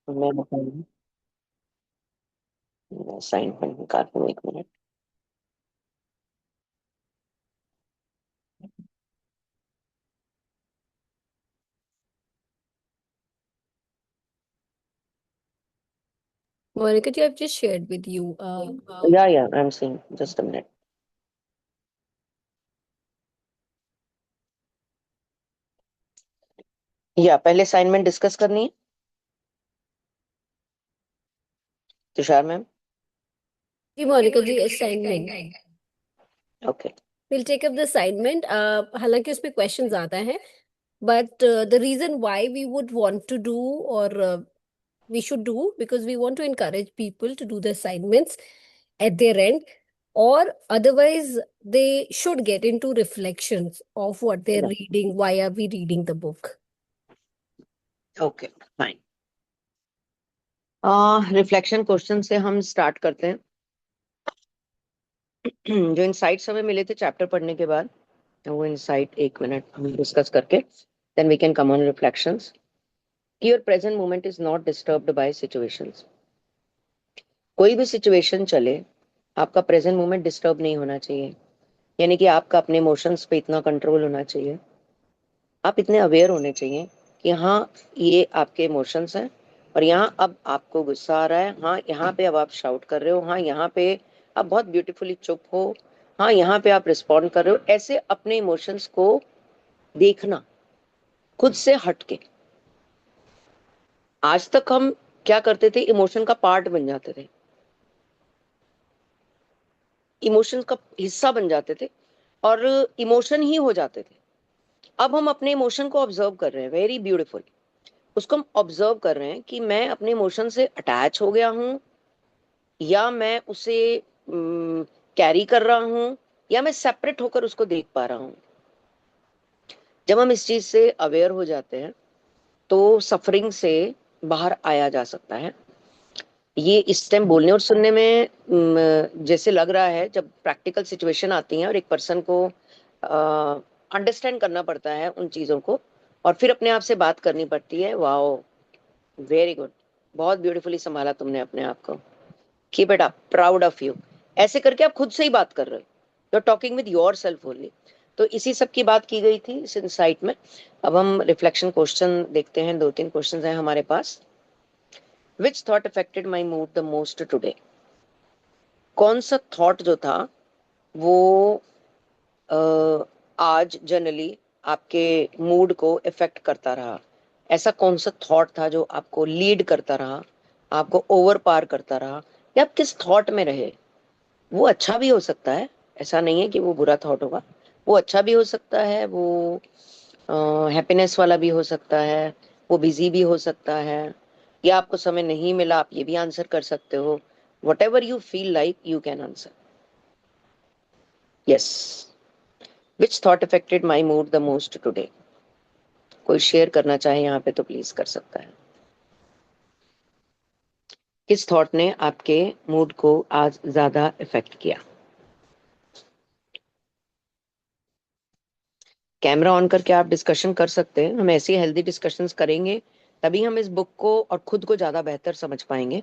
मैं बताऊँ, मैं असाइनमेंट निकाल लूँ, एक minute. Monica, I've just shared with you. या I am seeing, just a minute. या पहले असाइनमेंट डिस्कस करनी है, Tushar ma'am. Monica ji, assignment. Okay. We'll take up the assignment. हालांकि उसमें questions आता है, but the reason why we would want to do or we should do because we want to encourage people to do the assignments at their end, or otherwise they should get into reflections of what they're reading. Why are we reading the book? Okay fine. Reflection question से हम start करते हैं। जो insights हमें मिले थे chapter पढ़ने के बाद, वो इनसाइट एक मिनट हम डिस्कस करके then we can come on reflections. Your present moment is not disturbed by situations. कोई भी सिचुएशन चले, आपका प्रेजेंट मोमेंट डिस्टर्ब नहीं होना चाहिए। यानी कि आपका अपने इमोशंस पे इतना कंट्रोल होना चाहिए, आप इतने अवेयर होने चाहिए कि हाँ, ये आपके इमोशंस हैं और यहाँ अब आपको गुस्सा आ रहा है, हाँ यहाँ पे अब आप शाउट कर रहे हो, हाँ यहाँ पे आप बहुत ब्यूटीफुली चुप हो, हाँ यहाँ पे आप रिस्पॉन्ड कर रहे हो। ऐसे अपने इमोशंस को देखना, खुद से हट के। आज तक हम क्या करते थे, इमोशन का पार्ट बन जाते थे, इमोशन का हिस्सा बन जाते थे और इमोशन ही हो जाते थे। अब हम अपने इमोशन को ऑब्जर्व कर रहे हैं, वेरी ब्यूटीफुल। उसको हम ऑब्जर्व कर रहे हैं कि मैं अपने इमोशन से अटैच हो गया हूँ, या मैं उसे कैरी कर रहा हूँ, या मैं सेपरेट होकर उसको देख पा रहा हूँ। जब हम इस चीज से अवेयर हो जाते हैं तो सफरिंग से बाहर आया जा सकता है। ये इस टाइम बोलने और सुनने में जैसे लग रहा है, जब प्रैक्टिकल सिचुएशन आती है और एक पर्सन को अंडरस्टैंड करना पड़ता है उन चीजों को, और फिर अपने आप से बात करनी पड़ती है। वाओ, वेरी गुड, बहुत ब्यूटीफुली संभाला तुमने अपने आप को। Keep it up, proud of you. ऐसे करके आप खुद से ही बात कर रहे हो, you are talking with yourself only. तो इसी सब की बात की गई थी इस इंसाइट में। अब हम रिफ्लेक्शन क्वेश्चन देखते हैं, दो तीन क्वेश्चन हैं हमारे पास। Which thought affected my mood the most today. कौन सा थॉट जो था वो आज जनरली आपके मूड को इफेक्ट करता रहा। ऐसा कौन सा थॉट था जो आपको लीड करता रहा, आपको ओवर पार करता रहा, या आप किस थॉट में रहे। वो अच्छा भी हो सकता है, ऐसा नहीं है कि वो बुरा थॉट होगा। वो अच्छा भी हो सकता है, वो हैप्पीनेस वाला भी हो सकता है, वो बिजी भी हो सकता है, या आपको समय नहीं मिला, आप ये भी आंसर कर सकते हो। What ever you feel like you can answer. Yes. Which thought affected my mood the most today. कोई शेयर करना चाहे यहाँ पे तो प्लीज कर सकता है। किस थॉट ने आपके मूड को आज ज्यादा इफेक्ट किया। कैमरा ऑन करके आप डिस्कशन कर सकते हैं, हम ऐसी हेल्दी डिस्कशंस करेंगे तभी हम इस बुक को और खुद को ज्यादा बेहतर समझ पाएंगे।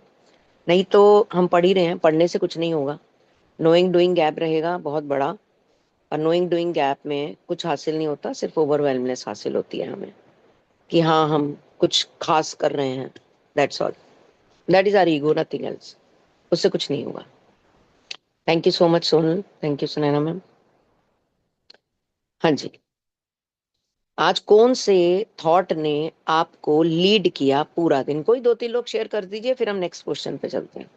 नहीं तो हम पढ़ ही रहे हैं, पढ़ने से कुछ नहीं होगा। नोइंग डूइंग गैप रहेगा बहुत बड़ा, और नोइंग डूइंग गैप में कुछ हासिल नहीं होता, सिर्फ ओवरवेलमनेस हासिल होती है हमें कि हाँ हम कुछ खास कर रहे हैं। That's all, that is our ego, nothing else. उससे कुछ नहीं होगा। Thank you so much Sonal, thank you Sunaina ma'am. हाँ जी, आज कौन से थॉट ने आपको लीड किया पूरा दिन। कोई दो तीन लोग शेयर कर दीजिए, फिर हम नेक्स्ट क्वेश्चन पे चलते हैं।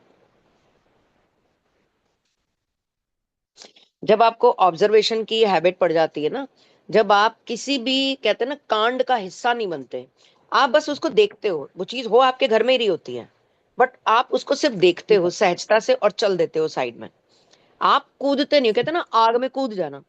जब आपको ऑब्जर्वेशन की हैबिट पड़ जाती है ना, जब आप किसी भी कहते हैं ना कांड का हिस्सा नहीं बनते, आप बस उसको देखते हो, वो चीज हो आपके घर में ही रही होती है, बट आप उसको सिर्फ देखते हो सहजता से और चल देते हो साइड में। आप कूदते नहीं हो, कहते हैं ना आग में कूद जाना,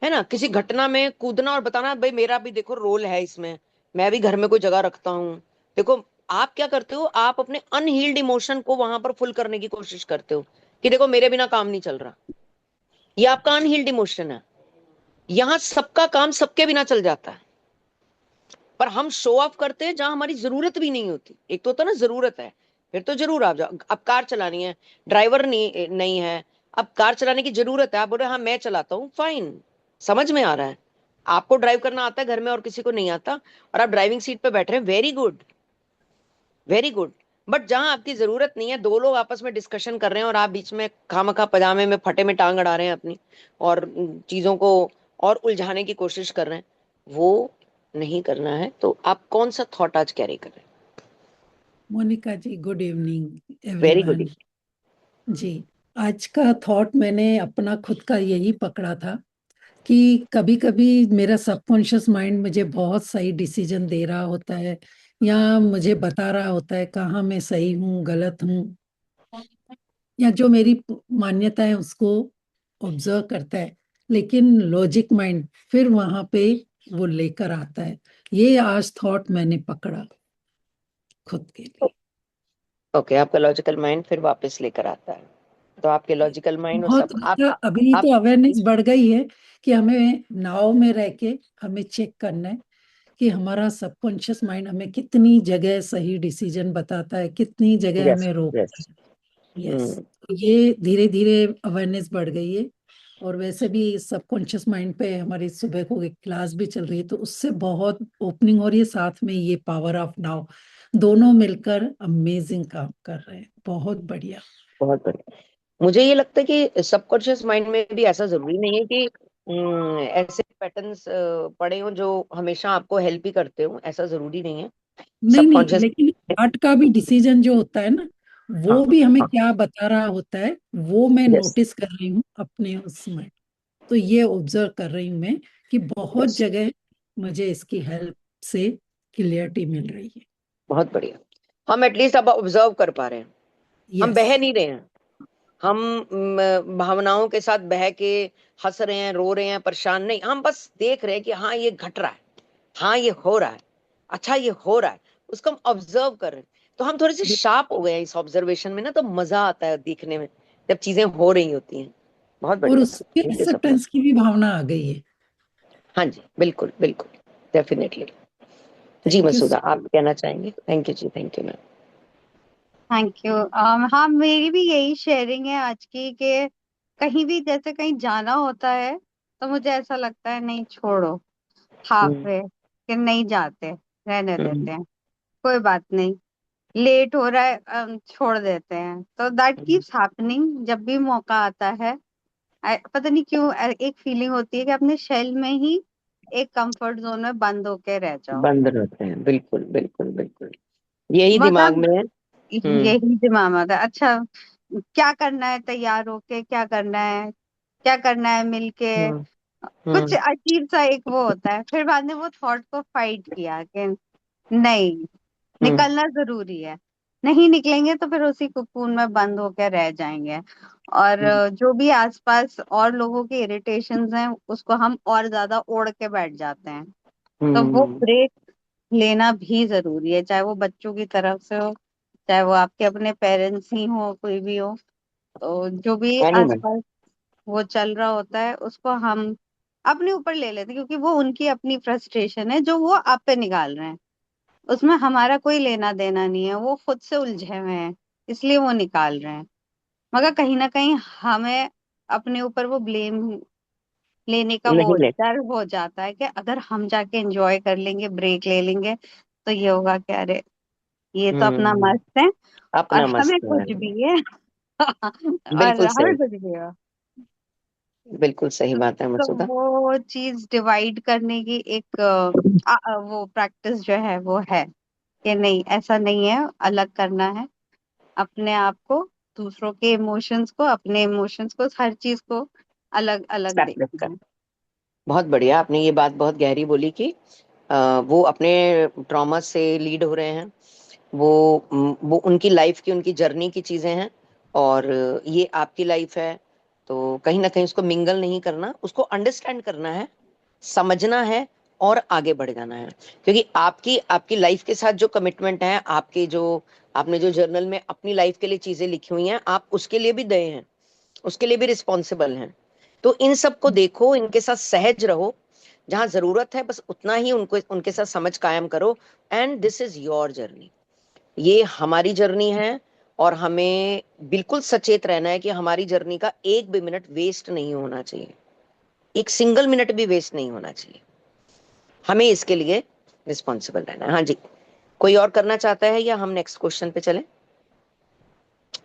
है ना, किसी घटना में कूदना और बताना भाई मेरा भी देखो रोल है इसमें, मैं भी घर में कोई जगह रखता हूँ। देखो, आप क्या करते हो, आप अपने अनहील्ड इमोशन को वहां पर फुल करने की कोशिश करते हो कि देखो मेरे बिना काम नहीं चल रहा। ये आपका अनहील्ड इमोशन है। यहाँ सबका काम सबके बिना चल जाता है। पर हम शो ऑफ करते हैं जहां हमारी जरूरत भी नहीं होती। एक तो होता है ना जरूरत है, फिर तो जरूर आप जाओ। अब कार चलानी है, ड्राइवर नहीं नहीं है, अब कार चलाने की जरूरत है, आप बोले हाँ मैं चलाता हूँ, फाइन, समझ में आ रहा है, आपको ड्राइव करना आता है घर में और किसी को नहीं आता, और आप ड्राइविंग सीट पे बैठ रहे हैं, very good, very good. But जहां आपकी जरूरत नहीं है, दो लोग आपस में डिस्कशन कर रहे हैं और आप बीच में खामखा पजामे में फटे में टांग अड़ा रहे हैं अपनी, और चीजों को और उलझाने की कोशिश कर रहे हैं, वो नहीं करना है। तो आप कौन सा थॉट आज कैरी कर रहे हैं? Monika ji, good evening very good. Everyone. जी, आज का थॉट मैंने अपना खुद का यही पकड़ा था कि कभी कभी मेरा सबकॉन्शियस माइंड मुझे बहुत सही डिसीजन दे रहा होता है, या मुझे बता रहा होता है कहाँ मैं सही हूँ गलत हूँ, या जो मेरी मान्यता है उसको ऑब्जर्व करता है, लेकिन लॉजिक माइंड फिर वहां पे वो लेकर आता है। ये आज थॉट मैंने पकड़ा खुद के लिए। ओके, आपका लॉजिकल माइंड फिर वापस लेकर आता है, तो आपके लॉजिकल माइंड और बहुत सब अच्छा, अभी आप तो अवेयरनेस बढ़ गई है कि हमें नाव में रह के हमें चेक करना है कि हमारा सबकॉन्शियस माइंड हमें कितनी जगह सही डिसीजन बताता है, कितनी जगह यस हमें रोकता यस। है। यस, ये धीरे धीरे अवेयरनेस बढ़ गई है। और वैसे भी सबकॉन्शियस माइंड पे हमारी सुबह को एक क्लास भी चल रही है, तो उससे बहुत ओपनिंग हो रही है। साथ में ये पावर ऑफ नाउ, दोनों मिलकर अमेजिंग काम कर रहे हैं, बहुत बढ़िया। बहुत बढ़िया। मुझे ये लगता है कि सबकॉन्शियस माइंड में भी ऐसा जरूरी नहीं है कि ऐसे पैटर्न्स पड़े हों जो हमेशा आपको हेल्प ही करते हो, ऐसा जरूरी नहीं है। नहीं नहीं, सबकॉन्शियस, लेकिन हार्ट का भी डिसीजन जो होता है ना, हाँ वो भी हमें हाँ, क्या बता रहा होता है, वो मैं यस नोटिस कर रही हूँ अपने उसमें। तो ये ऑब्जर्व कर रही हूँ मैं कि बहुत यस, जगह मुझे इसकी हेल्प से क्लियरिटी मिल रही है। बहुत बढ़िया। हम एटलीस्ट अब ऑब्जर्व कर पा रहे हैं, हम यस। बह नहीं रहे हैं, हम भावनाओं के साथ बह के हंस रहे हैं, रो रहे हैं, परेशान नहीं, हम बस देख रहे हैं कि हाँ ये घट रहा है, हाँ ये हो रहा है, अच्छा ये हो रहा है, उसको हम ऑब्जर्व कर रहे हैं। तो हम थोड़े से शार्प हो गए हैं इस ऑब्जर्वेशन में ना, तो मजा आता है देखने में जब चीजें हो रही होती हैं। बहुत और बढ़िया, उसमें थैंक यू सपना। एक्सेप्टेंस की भी भावना आ गई है। हाँ जी, बिल्कुल बिल्कुल, डेफिनेटली। Ji thank you. मसूदा, आप कहना चाहेंगे? थैंक यू जी, thank you ma'am. Thank you. हाँ, मेरी भी यही शेयरिंग है आज की कि कहीं भी जैसे कहीं जाना होता है तो मुझे ऐसा लगता है नहीं छोड़ो, हाफ हम्म, वे, कि नहीं जाते, रहने हम्म, देते हैं, कोई बात नहीं, लेट हो रहा है, छोड़ देते हैं। तो दैट हम्म, कीप्स हैपनिंग जब भी मौका आता है। पता नहीं क्यों एक फीलिंग होती है कि अपने शेल में ही एक कंफर्ट जोन में बंद होके रह जाओ। बंद रहते हैं, बिल्कुल बिल्कुल बिल्कुल, यही दिमाग मतलब में है। हम्म, यही दिमाग में आता है। अच्छा, क्या करना है तैयार होके, क्या करना है, क्या करना है मिलके, हम्म, कुछ हम्म, अजीब सा एक वो होता है। फिर बाद में वो थॉट को फाइट किया कि नहीं, हम्म, निकलना जरूरी है, नहीं निकलेंगे तो फिर उसी कुकून में बंद होकर रह जाएंगे। और हम्म, जो भी आसपास और लोगों के इरिटेशंस हैं उसको हम और ज्यादा ओढ़ के बैठ जाते हैं। तो वो हम्म, ब्रेक लेना भी जरूरी है, चाहे वो बच्चों की तरफ से हो, चाहे वो आपके अपने पेरेंट्स ही हो, कोई भी हो। तो जो भी एनीवन। आसपास वो चल रहा होता है उसको हम अपने ऊपर ले लेते हैं, क्योंकि वो उनकी अपनी फ्रस्ट्रेशन है जो वो आप पे निकाल रहे हैं। उसमें हमारा कोई लेना देना नहीं है, वो खुद से उलझे हुए हैं, इसलिए वो निकाल रहे हैं। मगर कहीं ना कहीं हमें अपने ऊपर वो ब्लेम लेने का वो नहीं ले, डर हो जाता है कि अगर हम जाके एंजॉय कर लेंगे, ब्रेक ले लेंगे, तो ये होगा कि अरे ये तो अपना हम्म, मस्त है और अपना मस्त हमें है। कुछ भी है। और बिल्कुल हमें सही, कुछ भी है। बिल्कुल सही बात है तो मसूदा। वो चीज डिवाइड करने की एक वो प्रैक्टिस जो है वो है कि नहीं, ऐसा नहीं है, अलग करना है अपने आप को, दूसरों के इमोशंस को, अपने इमोशंस को, हर चीज को अलग अलग सेपरेट कर, देखना है। बहुत बढ़िया, आपने ये बात बहुत गहरी बोली कि वो अपने ट्रॉमा से लीड हो रहे हैं, वो उनकी लाइफ की, उनकी जर्नी की चीजें हैं, और ये आपकी लाइफ है। तो कहीं ना कहीं उसको मिंगल नहीं करना, उसको अंडरस्टैंड करना है, समझना है, और आगे बढ़ जाना है। क्योंकि आपकी आपकी लाइफ के साथ जो कमिटमेंट है, आपके जो आपने जो जर्नल में अपनी लाइफ के लिए चीजें लिखी हुई हैं, आप उसके लिए भी दए हैं, उसके लिए भी रिस्पॉन्सिबल हैं। तो इन सब को देखो, इनके साथ सहज रहो, जहां जरूरत है बस उतना ही उनको उनके साथ समझ कायम करो। And this is your journey, ये हमारी जर्नी है, और हमें बिल्कुल सचेत रहना है कि हमारी जर्नी का एक भी मिनट वेस्ट नहीं होना चाहिए, एक सिंगल मिनट भी वेस्ट नहीं होना चाहिए। हमें इसके लिए रिस्पॉन्सिबल रहना है। हाँ जी, कोई और करना चाहता है या हम नेक्स्ट क्वेश्चन पे चलें?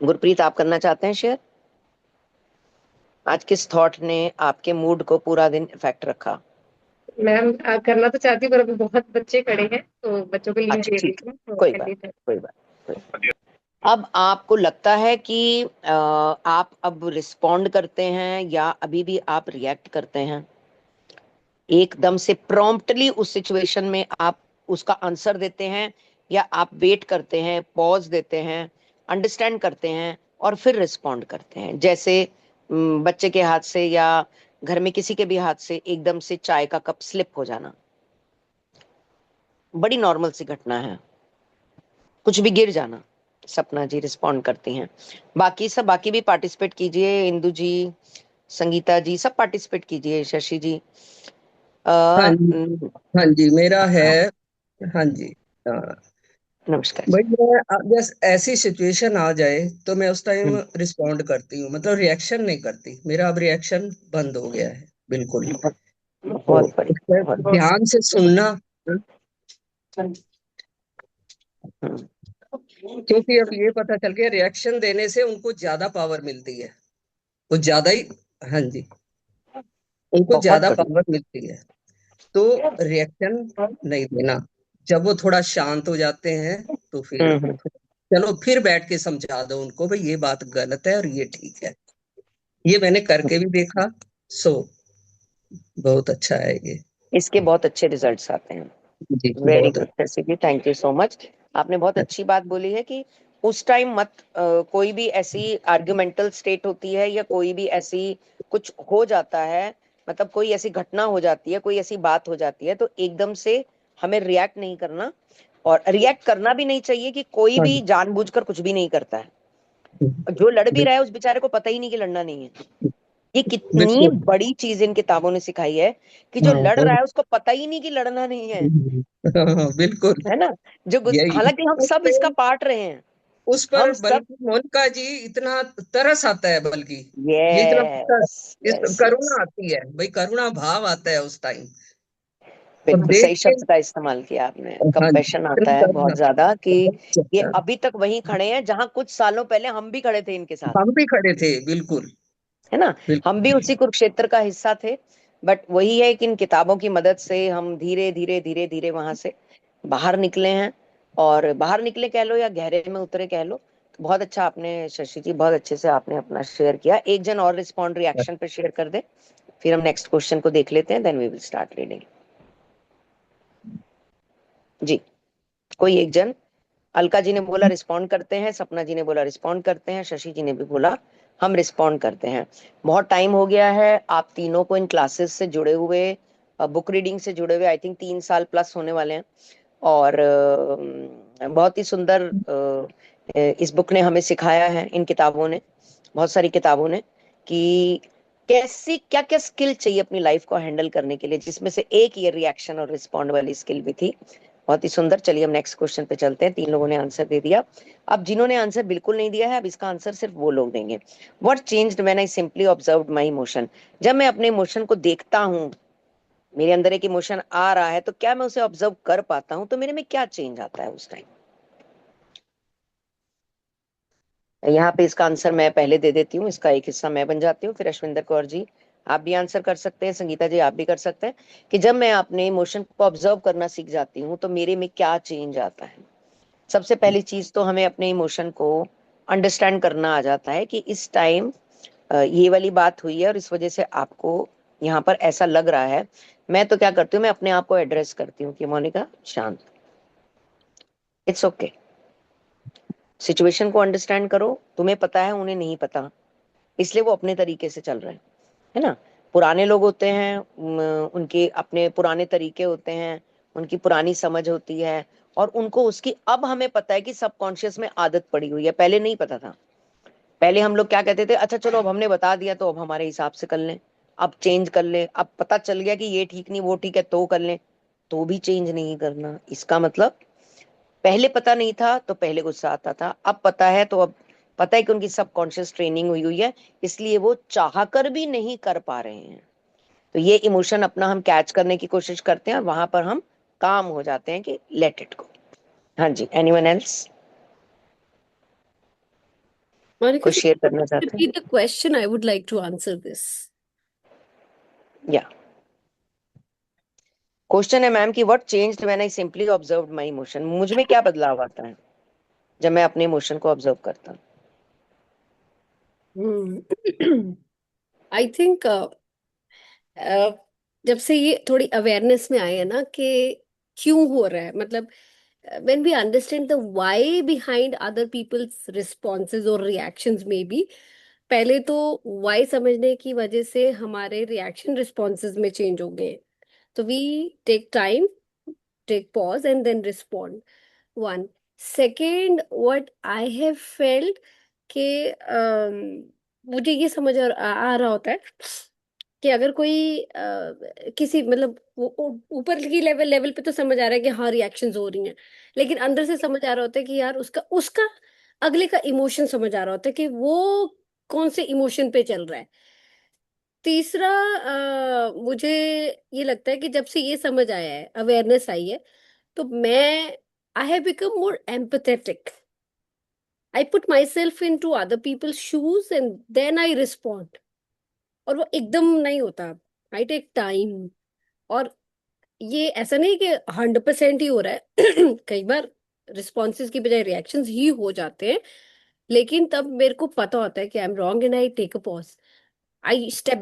गुरप्रीत, आप करना चाहते हैं शेयर? आज किस थॉट ने आपके मूड को पूरा दिन इफेक्ट रखा? मैम करना तो चाहती हूँ पर अभी बहुत बच्चे खड़े हैं तो बच्चों को लीव अच्छा दे ठीक रही है, हूँ, तो कोई कर बात लेते हैं। कोई बात कोई बात। अब आपको लगता है कि आप अब रिस्पॉन्ड करते हैं या अभी भी आप रिएक्ट करते हैं? एकदम से प्रॉम्प्टली उस सिचुएशन में आप उसका आंसर देते हैं, या आप वेट करते हैं, पॉज देते हैं, अंडरस्टैंड करते हैं और फिर रिस्पॉन्ड करते हैं? जैसे बच्चे के हाथ से या घर में किसी के भी हाथ से एकदम से चाय का कप स्लिप हो जाना, बड़ी नॉर्मल सी घटना है, कुछ भी गिर जाना। सपना जी रिस्पॉन्ड करती हैं, बाकी सब, बाकी भी पार्टिसिपेट कीजिए, इंदु जी, संगीता जी, सब पार्टिसिपेट कीजिए, शशि जी। हाँ जी, न- हाँ जी, मेरा है। हाँ, हाँ जी। हाँ, नमस्कार जी। भाई मैं बस ऐसी सिचुएशन आ जाए तो मैं उस टाइम हम्म, रिस्पॉन्ड करती हूँ, मतलब रिएक्शन नहीं करती, मेरा अब रिएक्शन बंद हो गया है बिल्कुल। बहुत तो बहुत बढ़िया, उसमें बहुत ध्यान से सुनना, हम्म, क्योंकि अब ये पता चल गया रिएक्शन देने से उनको ज्यादा पावर मिलती है, वो ज्यादा ही, हाँ जी, उनको बहुत ज्यादा बढ़िया। पावर मिलती है। तो रिएक्शन नहीं देना, जब वो थोड़ा शांत हो जाते हैं तो फिर हम्म। चलो फिर बैठ के समझा दो उनको, भाई ये बात गलत है और ये ठीक है। ये मैंने करके भी देखा, सो बहुत अच्छा है ये। इसके बहुत अच्छे रिजल्ट्स आते हैं। जी वेरी बहुत good Shashi ji, thank you so much. आपने बहुत अच्छी बात बोली है कि उस टाइम मत कोई भी ऐसी आर्गुमेंटल स्टेट होती है या कोई भी ऐसी कुछ हो जाता है, मतलब कोई ऐसी घटना हो जाती है, कोई ऐसी बात हो जाती है, तो एकदम से हमें रिएक्ट नहीं करना, और रिएक्ट करना भी नहीं चाहिए कि कोई हाँ भी जी, जानबूझकर कुछ भी नहीं करता है। और जो लड़ भी बिल- रहा है उस बेचारे को पता ही नहीं कि लड़ना नहीं है। ये कितनी बिल्कुल। बड़ी चीज इन किताबों ने सिखाई है कि जो हाँ लड़ रहा बहुत। है उसको पता ही नहीं कि लड़ना नहीं है, हाँ, बिल्कुल। है ना? यही हालांकि हम उस सब पे, इसका पार्ट रहे हैं, उस पर हम सब। बल्कि मोनिका जी इतना तरस आता है, बल्कि ये इतना यस इस यस यस, करुणा आती है, भाई करुणा भाव आता है उस टाइम, और बिल्कुल देख सही के। शब्द का इस्तेमाल किया आपने, हाँ जी, कंपैशन आता इतना है करुणा, बहुत ज्यादा कि बहुत ये ज्यादा। अभी तक वहीं खड़े हैं जहां कुछ सालों पहले हम भी खड़े थे इनके साथ, हम भी खड़े थे, बिल्कुल है ना? हम भी बिल्कुल। उसी कुरुक्षेत्र का हिस्सा थे। बट वही है कि इन किताबों की मदद से हम धीरे धीरे धीरे धीरे वहां से बाहर निकले हैं, और बाहर निकले कह लो या गहरे में उतरे कह लो। तो बहुत अच्छा आपने शशि जी, बहुत अच्छे से आपने अपना शेयर किया। एक जन और रिस्पॉन्ड रिएक्शन पे शेयर कर दे, फिर हम नेक्स्ट क्वेश्चन को देख लेते हैं, then we will start reading. जी, कोई एक जन। अलका जी ने बोला रिस्पॉन्ड करते हैं, सपना जी ने बोला रिस्पॉन्ड करते हैं, शशि जी ने भी बोला हम रिस्पॉन्ड करते हैं। बहुत टाइम हो गया है आप तीनों को इन क्लासेस से जुड़े हुए, बुक रीडिंग से जुड़े हुए, आई थिंक 3 साल प्लस होने वाले हैं। और बहुत ही सुंदर इस बुक ने हमें सिखाया है, इन किताबों ने, बहुत सारी किताबों ने, कि कैसी क्या क्या स्किल चाहिए अपनी लाइफ को हैंडल करने के लिए, जिसमें से एक ये रिएक्शन और रिस्पॉन्ड वाली स्किल भी थी। बहुत ही सुंदर। चलिए हम नेक्स्ट क्वेश्चन पे चलते हैं। 3 लोगों ने आंसर दे दिया। अब जिन्होंने आंसर बिल्कुल नहीं दिया है, अब इसका आंसर सिर्फ वो लोग देंगे। What changed when I simply observed my emotion? जब मैं अपने इमोशन को देखता हूँ, मेरे अंदर एक इमोशन आ रहा है, तो क्या मैं उसे ऑब्जर्व कर पाता हूँ, तो मेरे में क्या चेंज आता है उस टाइम? यहाँ पे इसका आंसर मैं पहले दे देती हूँ, इसका एक हिस्सा मैं बन जाती हूँ, फिर अश्विंदर कौर जी आप भी आंसर कर सकते हैं, संगीता जी आप भी कर सकते हैं, कि जब मैं अपने इमोशन को ऑब्जर्व करना सीख जाती हूँ तो मेरे में क्या चेंज आता है। सबसे पहली चीज तो हमें अपने इमोशन को अंडरस्टैंड करना आ जाता है कि इस टाइम ये वाली बात हुई है और इस वजह से आपको यहाँ पर ऐसा लग रहा है। मैं तो क्या करती हूँ, मैं अपने आप को एड्रेस करती हूँ कि मोनिका शांत, इट्स ओके, सिचुएशन को अंडरस्टैंड करो, तुम्हें पता है उन्हें नहीं पता, इसलिए वो अपने तरीके से चल रहे हैं, है ना? पुराने लोग होते हैं, उनके अपने पुराने तरीके होते हैं, उनकी पुरानी समझ होती है, और उनको उसकी अब हमें पता है कि सबकॉन्शियस में आदत पड़ी हुई है, पहले नहीं पता था। पहले हम लोग क्या कहते थे, अच्छा चलो अब हमने बता दिया तो अब हमारे हिसाब से कर लें, अब चेंज कर ले, अब पता चल गया कि ये ठीक नहीं वो ठीक है तो कर ले, तो भी चेंज नहीं करना। इसका मतलब पहले पता नहीं था तो पहले गुस्सा आता था, अब पता है तो अब पता है कि उनकी सबकॉन्शियस ट्रेनिंग हुई हुई है, इसलिए वो चाह कर भी नहीं कर पा रहे हैं। तो ये इमोशन अपना हम कैच करने की कोशिश करते हैं और वहां पर हम काम हो जाते हैं कि लेट इट गो। हाँ जी, एनीवन एल्स Monica, कुछ so शेयर could करना you चाहते हैं? repeat the question? I would like to answer this. या क्वेश्चन है मैम कि what changed when I simply observed my emotion. मुझ में क्या बदलाव आता है जब मैं अपने इमोशन को ऑब्जर्व करता हूँ? I think जब से ये थोड़ी अवेयरनेस में आए है ना कि क्यों हो रहा है, मतलब when we understand the why behind other people's responses or reactions maybe, पहले तो why समझने की वजह से हमारे reaction responses में change हो गए। तो we take time, take pause and then respond. One. Second, what I have felt कि मुझे ये समझ आ रहा होता है कि अगर कोई किसी मतलब वो ऊपर की लेवल पे तो समझ आ रहा है कि हाँ रिएक्शंस हो रही हैं, लेकिन अंदर से समझ आ रहा होता है कि यार उसका उसका अगले का इमोशन समझ आ रहा होता है कि वो कौन से इमोशन पे चल रहा है। तीसरा, मुझे ये लगता है कि जब से ये समझ आया है, अवेयरनेस आई है, तो मैं I have become more empathetic. I put myself into other people's shoes and then I respond. और वो एकदम नहीं होता, आई टेक टाइम। और ये ऐसा नहीं कि 100% ही हो रहा है कई बार रिस्पॉन्सेज की बजाय रिएक्शंस ही हो जाते हैं, लेकिन तब मेरे को पता होता है कि I am wrong and I take a pause, I step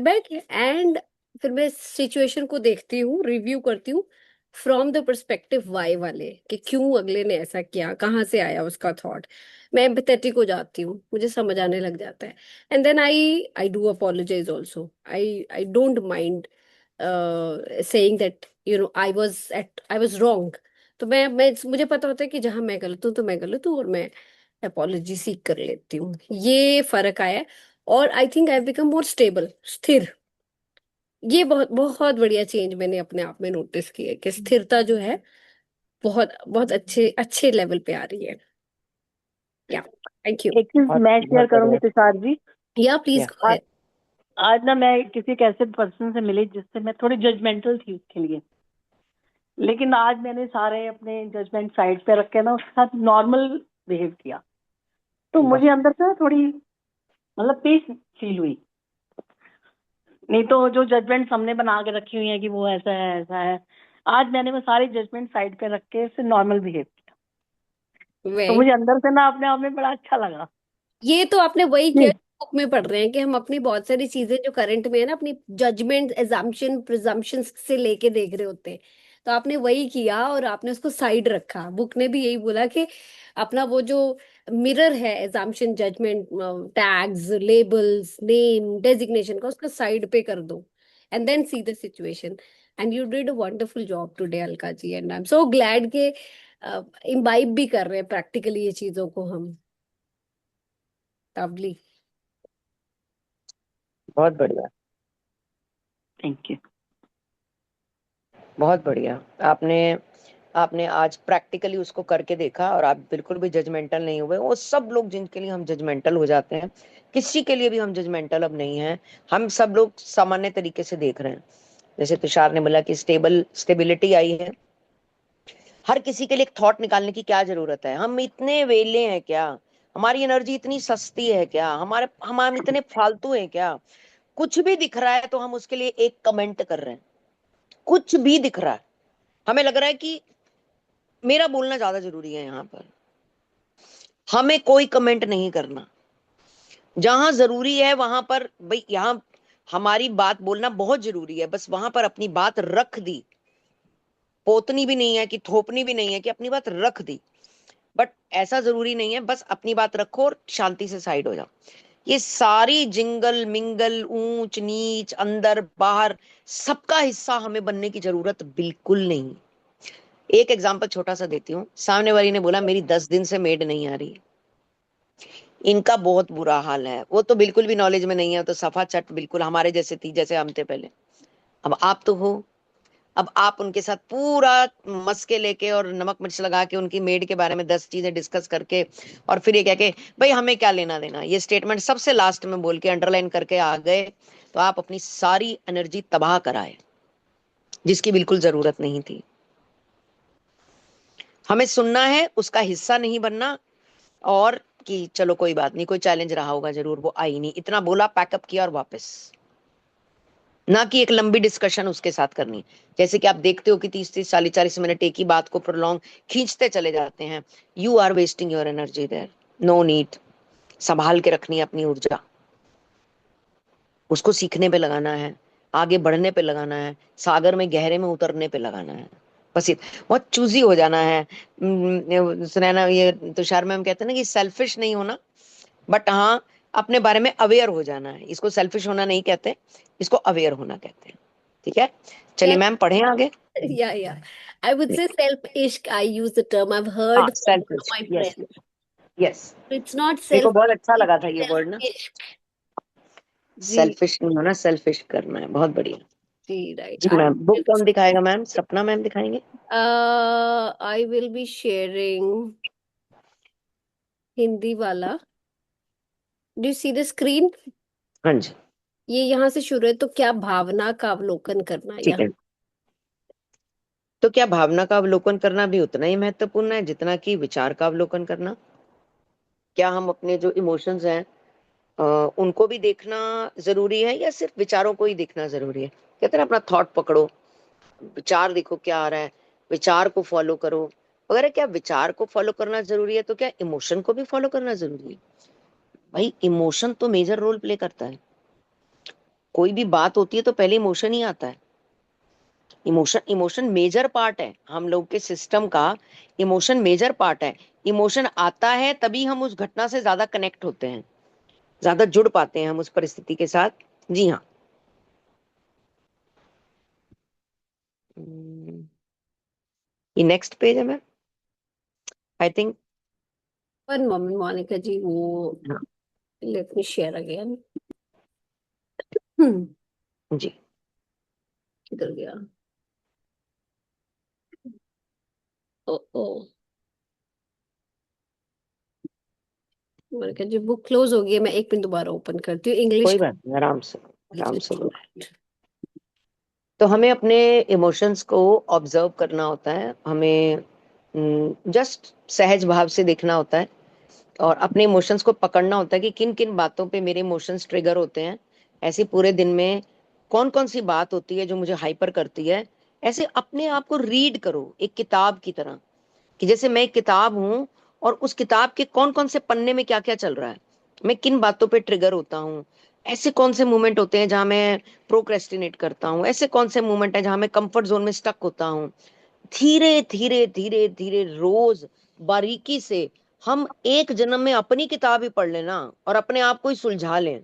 back and फिर मैं सिचुएशन को देखती हूँ, रिव्यू करती हूँ फ्रॉम द पर्सपेक्टिव वाई वाले, कि क्यों अगले ने ऐसा किया, कहाँ से आया उसका थॉट। मैं एम्पैथेटिक हो जाती हूँ, मुझे समझ आने लग जाता है। And then I do apologise also. I don't mind saying that I was wrong. तो मैं मुझे पता होता है कि जहां मैं गलत हूँ तो मैं गलत हूँ, और मैं अपोलॉजी सीख कर लेती हूँ। ये फर्क आया है। और I think I become more stable, स्थिर। ये बहुत बहुत बढ़िया चेंज मैंने अपने आप में नोटिस की है कि स्थिरता जो है बहुत बहुत अच्छे अच्छे लेवल पे आ रही है। या थैंक यू। एक चीज बहुत मैं शेयर बहुत करूंगी बढ़िया। तुषार जी। या प्लीज या गो आज अहेड। आज ना मैं किसी एक ऐसे पर्सन से मिली जिससे मैं थोड़ी जजमेंटल थी उसके लिए, लेकिन आज मैंने सारे अपने जजमेंट साइड पे रख के ना उसके साथ नॉर्मल बिहेव किया, तो वाह, मुझे अंदर से ना थोड़ी मतलब पीस फील हुई। नहीं तो जो जजमेंट हमने बना के रखी हुई है कि वो ऐसा है ऐसा है, आज मैंने वो सारी जजमेंट साइड पे रख के उससे नॉर्मल बिहेव किया, तो वेरी, मुझे अंदर से ना अपने आप में बड़ा अच्छा लगा। ये तो आपने वही किया जी बुक में पढ़ रहे हैं कि हम अपनी बहुत सारी चीजें जो करंट में है ना, अपनी जजमेंट एजम्पशन प्रिजम्पशन से लेके देख रहे होते हैं। तो आपने वही किया और आपने उसको साइड रखा। बुक ने भी यही बोला कि अपना वो जो मिरर है assumption judgement tags labels name designation का, उसका साइड पे कर दो and then see the situation. And you did a wonderful job today Alka ji, and I am so glad के इम्बाइब भी कर रहे हैं प्रैक्टिकली ये चीजों को हम। लवली। बहुत बढ़िया, थैंक यू। बहुत बढ़िया। आपने आपने आज प्रैक्टिकली उसको करके देखा और आप बिल्कुल भी जजमेंटल नहीं हुए। वो सब लोग जिनके लिए हम जजमेंटल हो जाते हैं, किसी के लिए भी हम जजमेंटल अब नहीं हैं। हम सब लोग सामान्य तरीके से देख रहे हैं। जैसे तुषार ने बोला कि स्टेबिलिटी आई है। हर किसी के लिए एक थॉट निकालने की क्या जरूरत है? हम इतने वेले हैं क्या? हमारी एनर्जी इतनी सस्ती है क्या? हम इतने फालतू हैं क्या? कुछ भी दिख रहा है तो हम उसके लिए एक कमेंट कर रहे हैं। कुछ भी दिख रहा है, हमें लग रहा है कि मेरा बोलना ज्यादा जरूरी है। यहाँ पर हमें कोई कमेंट नहीं करना। जहां जरूरी है वहां पर भाई, यहाँ हमारी बात बोलना बहुत जरूरी है, बस वहां पर अपनी बात रख दी। पोतनी भी नहीं है कि थोपनी भी नहीं है, कि अपनी बात रख दी। बट ऐसा जरूरी नहीं है, बस अपनी बात रखो और शांति से साइड हो जाओ। ये सारी जिंगल मिंगल ऊंच नीच अंदर बाहर सबका हिस्सा हमें बनने की जरूरत बिल्कुल नहीं। एक एग्जांपल छोटा सा देती हूँ। सामने वाली ने बोला मेरी 10 दिन से मेड नहीं आ रही। इनका बहुत बुरा हाल है, वो तो बिल्कुल भी नॉलेज में नहीं है, वो तो सफा चट बिल्कुल हमारे जैसे थी जैसे हम थे पहले। अब आप तो हो, अब आप उनके साथ पूरा मस्के लेके और नमक मिर्च लगा के उनकी मेड के बारे में 10 चीजें डिस्कस करके और फिर ये कह के भाई हमें क्या लेना देना, ये स्टेटमेंट सबसे लास्ट में बोल के अंडरलाइन करके आ गए, तो आप अपनी सारी एनर्जी तबाह कराए जिसकी बिल्कुल जरूरत नहीं थी। हमें सुनना है, उसका हिस्सा नहीं बनना, और कि चलो कोई बात नहीं, कोई चैलेंज रहा होगा जरूर, वो आई नहीं, इतना बोला, पैकअप किया और वापस। ना कि एक लंबी डिस्कशन उसके साथ करनी, जैसे कि आप देखते हो कि 30-30 40-40 मिनट एक ही बात को प्रोलॉन्ग खींचते चले जाते हैं। You are wasting your energy there, no need. संभाल के रखनी है अपनी ऊर्जा, उसको सीखने पे लगाना है, आगे बढ़ने पे लगाना है, सागर में गहरे में उतरने पे लगाना है। बस बहुत चूजी हो जाना है। सुनैना, ये तुषार मैम कहते हैं ना कि सेल्फिश नहीं होना, बट हाँ अपने बारे में अवेयर हो जाना है। इसको सेल्फिश होना नहीं कहते, इसको अवेयर होना कहते हैं। ठीक है, चलिए Self, मैम पढ़ें आगे। yeah. I would say self-ish. I use the term. I've हाँ, heard from selfish, my yes friends. Yes, It's not मेरे को self, बहुत अच्छा लगा it's था ये वर्ड ना, selfish. जी, सेल्फिश नहीं होना, सेल्फिश करना है, बहुत बढ़िया। जी, right. जी मैम, बुक कौन दिखाएगा मैम? सपना मैम दिखाएंगे? I will be sharing Hindi वाला. Do you see the screen? हाँ जी, ये यहाँ से शुरू है, तो क्या भावना का अवलोकन करना ठीक या है। तो क्या भावना का अवलोकन करना भी उतना ही महत्वपूर्ण है जितना कि विचार का अवलोकन करना? क्या हम अपने जो इमोशंस हैं अ, उनको भी देखना जरूरी है या सिर्फ विचारों को ही देखना जरूरी है? कहते हैं ना, अपना थॉट पकड़ो, विचार देखो क्या आ रहा है, विचार को फॉलो करो। अगर क्या विचार को फॉलो करना जरूरी है तो क्या इमोशन को भी फॉलो करना जरूरी है? भाई इमोशन तो मेजर रोल प्ले करता है। कोई भी बात होती है तो पहले इमोशन ही आता है। इमोशन इमोशन मेजर पार्ट है हम लोग के सिस्टम का, इमोशन मेजर पार्ट है। इमोशन आता है तभी हम उस घटना से ज्यादा कनेक्ट होते हैं, ज्यादा जुड़ पाते हैं हम उस परिस्थिति के साथ। जी हाँ। ये नेक्स्ट पेज है ma'am, I think. one moment, Monika ji, वो let me share again. जी किधर गया? ओ ओ, मोनिका जी बुक क्लोज हो गई है, मैं एक मिनट दोबारा ओपन करती हूँ इंग्लिश. कोई बात नहीं, आराम से, आराम से बोलो। तो हमें अपने इमोशंस को ऑब्जर्व करना होता है, हमें जस्ट सहज भाव से देखना होता है और अपने इमोशंस को पकड़ना होता है कि किन किन बातों पे मेरे इमोशंस ट्रिगर होते हैं। ऐसे पूरे दिन में कौन कौन सी बात होती है जो मुझे हाइपर करती है। ऐसे अपने आप को रीड करो एक किताब की तरह, कि जैसे मैं एक किताब हूँ और उस किताब के कौन कौन से पन्ने में क्या क्या चल रहा है, मैं किन बातों पे ट्रिगर होता हूँ, ऐसे कौन से मोमेंट होते हैं जहां मैं प्रोक्रेस्टिनेट करता हूँ, ऐसे कौन से मोमेंट है जहां मैं कंफर्ट जोन में स्टक होता हूँ। धीरे धीरे धीरे धीरे रोज बारीकी से हम एक जन्म में अपनी किताब ही पढ़ लेना और अपने आप को ही सुलझा लें,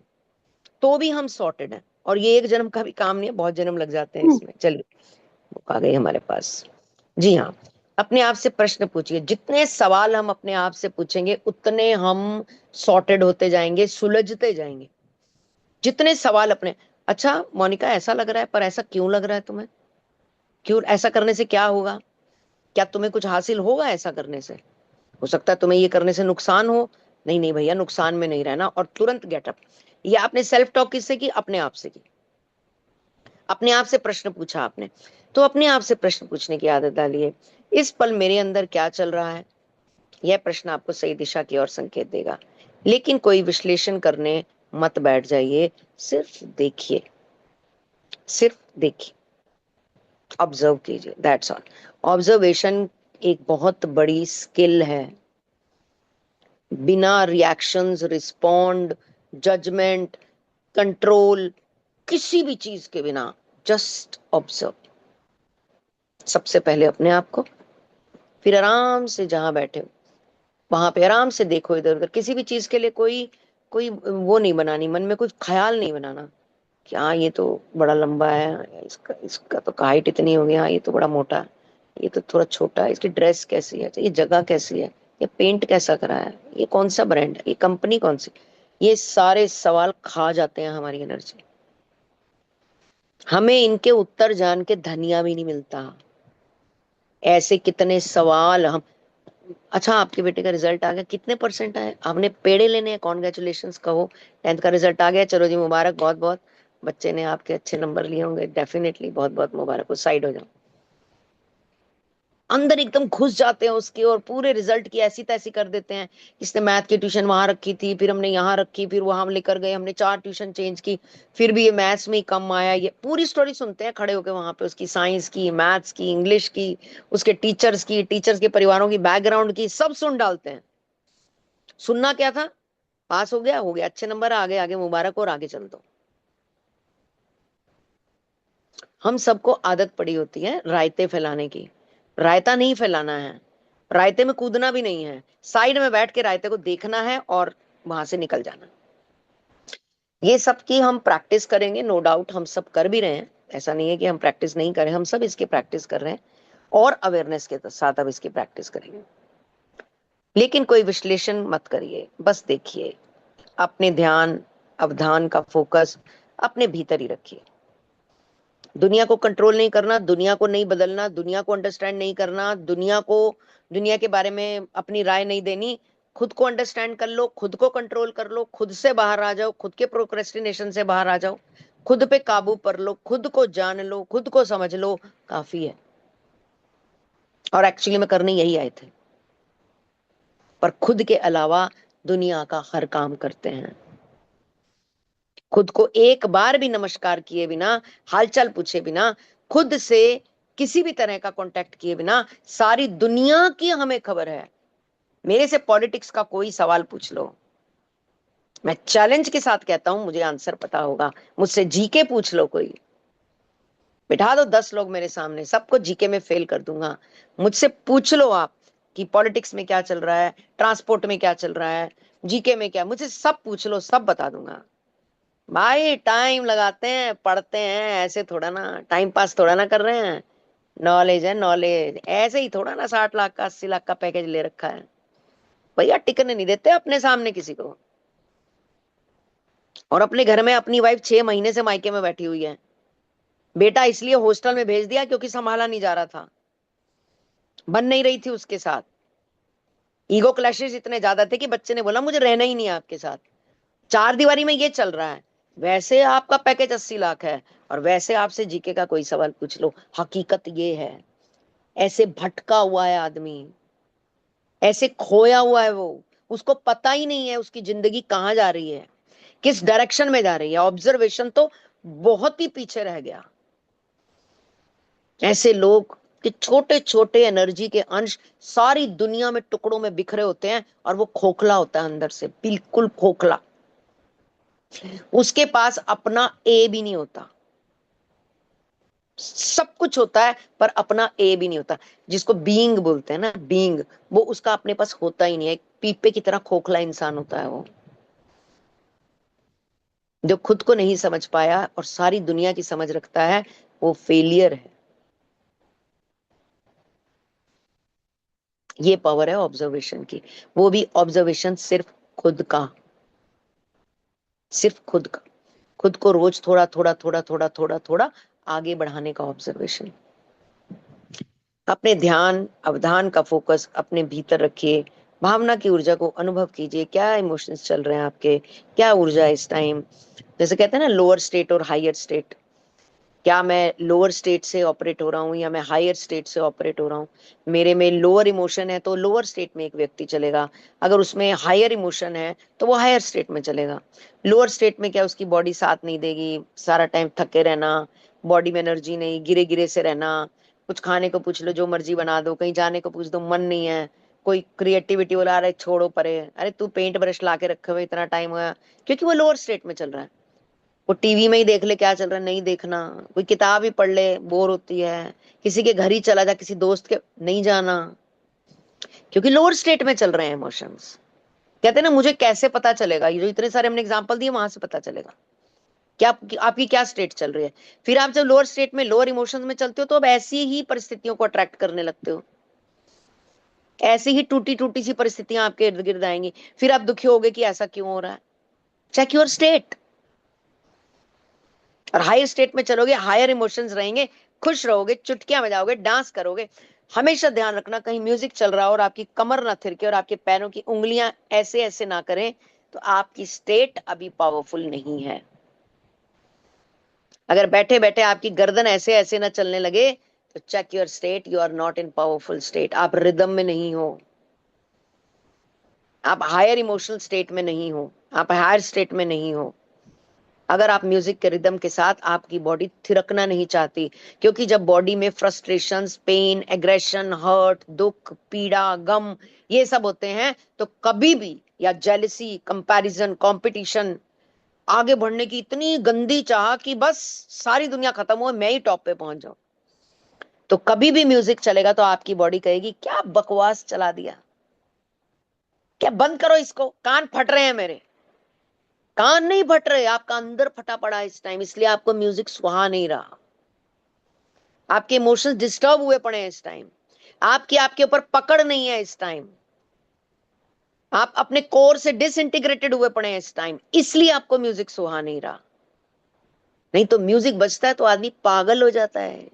तो भी हम सॉर्टेड हैं। और ये एक जन्म का भी काम नहीं है, बहुत जन्म लग जाते हैं इसमें। चलिए, बुक आ गई हमारे पास। जी हाँ, अपने आप से प्रश्न पूछिए, जितने सवाल हम अपने आप से पूछेंगे उतने हम सॉर्टेड होते जाएंगे, सुलझते जाएंगे। जितने सवाल अपने, अच्छा मोनिका ऐसा लग रहा है, पर ऐसा क्यों लग रहा है तुम्हें? क्यों ऐसा करने से क्या होगा? क्या तुम्हें कुछ हासिल होगा ऐसा करने से? हो सकता है तुम्हें ये करने से नुकसान हो। नहीं नहीं भैया, नुकसान में नहीं रहना, और तुरंत गेट अप। ये आपने सेल्फ टॉक किससे की? अपने आप से की। अपने आप से प्रश्न पूछा आपने, तो अपने आप से प्रश्न पूछने की आदत डालिए। इस पल मेरे अंदर क्या चल रहा है? यह प्रश्न आपको सही दिशा की ओर संकेत देगा। लेकिन कोई विश्लेषण करने मत बैठ जाइए, सिर्फ देखिए, सिर्फ देखिए, ऑब्जर्व कीजिए, दैट्स ऑल। ऑब्जर्वेशन एक बहुत बड़ी स्किल है। बिना रिएक्शंस, रिस्पॉन्ड, जजमेंट, कंट्रोल, किसी भी चीज के बिना जस्ट ऑब्जर्व। सबसे पहले अपने आप को, फिर आराम से जहां बैठे हो वहां पे आराम से देखो इधर उधर। किसी भी चीज के लिए कोई कोई वो नहीं बनानी, मन में कुछ ख्याल नहीं बनाना कि हाँ ये तो बड़ा लंबा है, इसका इसका तो हाइट इतनी हो गई, हाँ ये तो बड़ा मोटा है, ये तो थोड़ा छोटा है, इसकी ड्रेस कैसी है, ये जगह कैसी है, ये पेंट कैसा करा है, ये कौन सा ब्रांड है, ये कंपनी कौन सी, ये सारे सवाल खा जाते हैं हमारी एनर्जी। हमें इनके उत्तर जान के धनिया भी नहीं मिलता। ऐसे कितने सवाल हम, अच्छा आपके बेटे का रिजल्ट आ गया, कितने परसेंट आए, आपने पेड़े लेने हैं, कॉन्ग्रेचुलेशंस कहो, 10th का रिजल्ट आ गया, चलो जी मुबारक, बहुत बहुत, बच्चे ने आपके अच्छे नंबर लिए होंगे, डेफिनेटली बहुत बहुत मुबारक हो, साइड हो जाओ। अंदर एकदम घुस जाते हैं उसके और पूरे रिजल्ट की ऐसी तैसी कर देते हैं। इसने मैथ की ट्यूशन वहां रखी थी, फिर हमने यहाँ रखी, फिर वहां हम लेकर गए, हमने 4 ट्यूशन चेंज की, फिर भी ये मैथ्स में ही कम आया। ये पूरी स्टोरी सुनते हैं खड़े होकर वहां पे, उसकी साइंस की, मैथ्स की, इंग्लिश की, उसके टीचर्स की, टीचर्स के परिवारों की, बैकग्राउंड की, सब सुन डालते हैं। सुनना क्या था, पास हो गया, अच्छे नंबर आगे, आगे मुबारक और आगे चल दो। हम सबको आदत पड़ी होती है रायते फैलाने की। रायता नहीं फैलाना है, रायते में कूदना भी नहीं है, साइड में बैठ के रायते को देखना है और वहां से निकल जाना। ये सब की हम प्रैक्टिस करेंगे, नो डाउट हम सब कर भी रहे हैं, ऐसा नहीं है कि हम प्रैक्टिस नहीं करें, हम सब इसकी प्रैक्टिस कर रहे हैं और अवेयरनेस के साथ अब इसकी प्रैक्टिस करेंगे। लेकिन कोई विश्लेषण मत करिए, बस देखिए, अपने ध्यान अवधान का फोकस अपने भीतर ही रखिए। दुनिया को कंट्रोल नहीं करना, दुनिया को नहीं बदलना, दुनिया को अंडरस्टैंड नहीं करना, दुनिया के बारे में अपनी राय नहीं देनी। खुद को अंडरस्टैंड कर लो, खुद को कंट्रोल कर लो, खुद से बाहर आ जाओ, खुद के प्रोक्रेस्टिनेशन से बाहर आ जाओ, खुद पे काबू कर लो, खुद को जान लो, खुद को समझ लो, काफी है। और एक्चुअली में करने यही आए थे, पर खुद के अलावा दुनिया का हर काम करते हैं। खुद को एक बार भी नमस्कार किए बिना, हालचाल पूछे बिना, खुद से किसी भी तरह का कांटेक्ट किए बिना सारी दुनिया की हमें खबर है। मेरे से पॉलिटिक्स का कोई सवाल पूछ लो, मैं चैलेंज के साथ कहता हूं मुझे आंसर पता होगा। मुझसे जीके पूछ लो, कोई बिठा दो 10 लोग मेरे सामने, सबको जीके में फेल कर दूंगा। मुझसे पूछ लो आप कि पॉलिटिक्स में क्या चल रहा है, ट्रांसपोर्ट में क्या चल रहा है, जीके में क्या, मुझे सब पूछ लो, सब बता दूंगा। भाई टाइम लगाते हैं, पढ़ते हैं, ऐसे थोड़ा ना टाइम पास थोड़ा ना कर रहे हैं। नॉलेज है नॉलेज, ऐसे ही थोड़ा ना 60 लाख का 80 लाख का पैकेज ले रखा है। भैया टिकने नहीं देते अपने सामने किसी को। और अपने घर में अपनी वाइफ 6 महीने से मायके में बैठी हुई है, बेटा इसलिए हॉस्टल में भेज दिया क्योंकि संभाला नहीं जा रहा था, बन नहीं रही थी उसके साथ। ईगो क्लैशेस इतने ज्यादा थे कि बच्चे ने बोला मुझे रहना ही नहीं है आपके साथ। 4 दीवारी में ये चल रहा है। वैसे आपका पैकेज 80 लाख है और वैसे आपसे जीके का कोई सवाल पूछ लो, हकीकत ये है। ऐसे भटका हुआ है आदमी, ऐसे खोया हुआ है वो, उसको पता ही नहीं है उसकी जिंदगी कहाँ जा रही है, किस डायरेक्शन में जा रही है। ऑब्जर्वेशन तो बहुत ही पीछे रह गया। ऐसे लोग कि छोटे छोटे एनर्जी के अंश सारी दुनिया में टुकड़ों में बिखरे होते हैं और वो खोखला होता है अंदर से, बिल्कुल खोखला। उसके पास अपना ए भी नहीं होता, सब कुछ होता है पर अपना ए भी नहीं होता। जिसको बीइंग बोलते हैं ना, बीइंग, वो उसका अपने पास होता ही नहीं है। एक पीपे की तरह खोखला इंसान होता है वो, जो खुद को नहीं समझ पाया और सारी दुनिया की समझ रखता है, वो फेलियर है। ये पावर है ऑब्जर्वेशन की, वो भी ऑब्जर्वेशन सिर्फ खुद का, सिर्फ खुद का। खुद को रोज थोड़ा थोड़ा थोड़ा थोड़ा थोड़ा थोड़ा आगे बढ़ाने का ऑब्जर्वेशन। अपने ध्यान अवधान का फोकस अपने भीतर रखिए, भावना की ऊर्जा को अनुभव कीजिए। क्या इमोशंस चल रहे हैं आपके, क्या ऊर्जा है इस टाइम। जैसे कहते हैं ना लोअर स्टेट और हायर स्टेट, क्या मैं लोअर स्टेट से ऑपरेट हो रहा हूँ या मैं हायर स्टेट से ऑपरेट हो रहा हूँ। मेरे में लोअर इमोशन है तो लोअर स्टेट में एक व्यक्ति चलेगा, अगर उसमें हायर इमोशन है तो वो हायर स्टेट में चलेगा। लोअर स्टेट में क्या उसकी बॉडी साथ नहीं देगी, सारा टाइम थके रहना, बॉडी में एनर्जी नहीं, गिरे गिरे से रहना। कुछ खाने को पूछ लो जो मर्जी बना दो, कहीं जाने को पूछ दो मन नहीं है, कोई क्रिएटिविटी बोला अरे छोड़ो परे, अरे तू पेंट ब्रश ला के रखे हुए इतना टाइम हुआ, क्योंकि वो लोअर स्टेट में चल रहा है। वो टीवी में ही देख ले क्या चल रहा है, नहीं देखना। कोई किताब ही पढ़ ले, बोर होती है। किसी के घर ही चला जा, किसी दोस्त के नहीं जाना, क्योंकि लोअर स्टेट में चल रहे हैं इमोशंस। कहते हैं ना मुझे कैसे पता चलेगा, ये जो इतने सारे हमने एग्जांपल दिए वहां से पता चलेगा क्या आपकी क्या स्टेट चल रही है। फिर आप जब लोअर स्टेट में लोअर इमोशंस में चलते हो तो अब ऐसी ही परिस्थितियों को अट्रैक्ट करने लगते हो। ऐसे ही टूटी टूटी सी परिस्थितियां आपके इर्द गिर्द आएंगी, फिर आप दुखी होगे कि ऐसा क्यों हो रहा है। Check your state. और हायर स्टेट में चलोगे, हायर इमोशंस रहेंगे, खुश रहोगे, चुटकियां बजाओगे, डांस करोगे। हमेशा ध्यान रखना कहीं म्यूजिक चल रहा हो और आपकी कमर ना थिरके और आपके पैरों की उंगलियां ऐसे ऐसे ना करें, तो आपकी स्टेट अभी पावरफुल नहीं है। अगर बैठे बैठे आपकी गर्दन ऐसे ऐसे ना चलने लगे, तो check your state, you are not in powerful state. आप रिदम में नहीं हो, आप हायर इमोशनल स्टेट में नहीं हो, आप हायर स्टेट में नहीं हो। अगर आप म्यूजिक के रिदम के साथ, आपकी बॉडी थिरकना नहीं चाहती, क्योंकि जब बॉडी में फ्रस्ट्रेशंस, पेन, एग्रेशन, हर्ट, दुख, पीड़ा, गम ये सब होते हैं, तो कभी भी या जेलसी, कंपैरिजन, कंपटीशन, आगे बढ़ने की इतनी गंदी चाह कि बस सारी दुनिया खत्म हो, मैं ही टॉप पे पहुंच जाऊं, तो कभी भी म्यूजिक चलेगा तो आपकी बॉडी कहेगी क्या बकवास चला दिया, क्या बंद करो इसको, कान फट रहे हैं मेरे। कान नहीं फट रहे, आपका अंदर फटा पड़ा है इस टाइम, इसलिए आपको म्यूजिक सुहा नहीं रहा। आपके इमोशंस डिस्टर्ब हुए पड़े हैं इस टाइम, आपकी आपके ऊपर पकड़ नहीं है इस टाइम, आप अपने कोर से डिसइंटीग्रेटेड हुए पड़े हैं इस टाइम, इसलिए आपको म्यूजिक सुहा नहीं रहा। नहीं तो म्यूजिक बजता है तो आदमी पागल हो जाता है,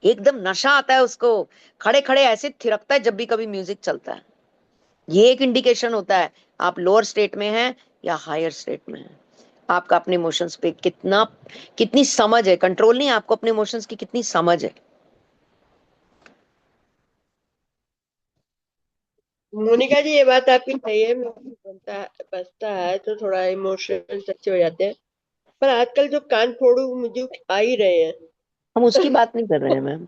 एकदम नशा आता है उसको, खड़े खड़े ऐसे थिरकता है जब भी कभी म्यूजिक चलता है। ये एक इंडिकेशन होता है आप लोअर स्टेट में हैं या हायर स्टेट में हैं। आपका अपने इमोशंस पे कितनी समझ है, कंट्रोल नहीं, आपको अपने इमोशंस की कितनी समझ है। मोनिका जी, ये बात आपकी सही है। म्यूजिक बजता है तो थोड़ा इमोशंस अच्छे हो जाते हैं, पर आजकल जो कान फोड़ू म्यूजिक आ ही रहे हैं। हम उसकी बात नहीं कर रहे हैं मैम,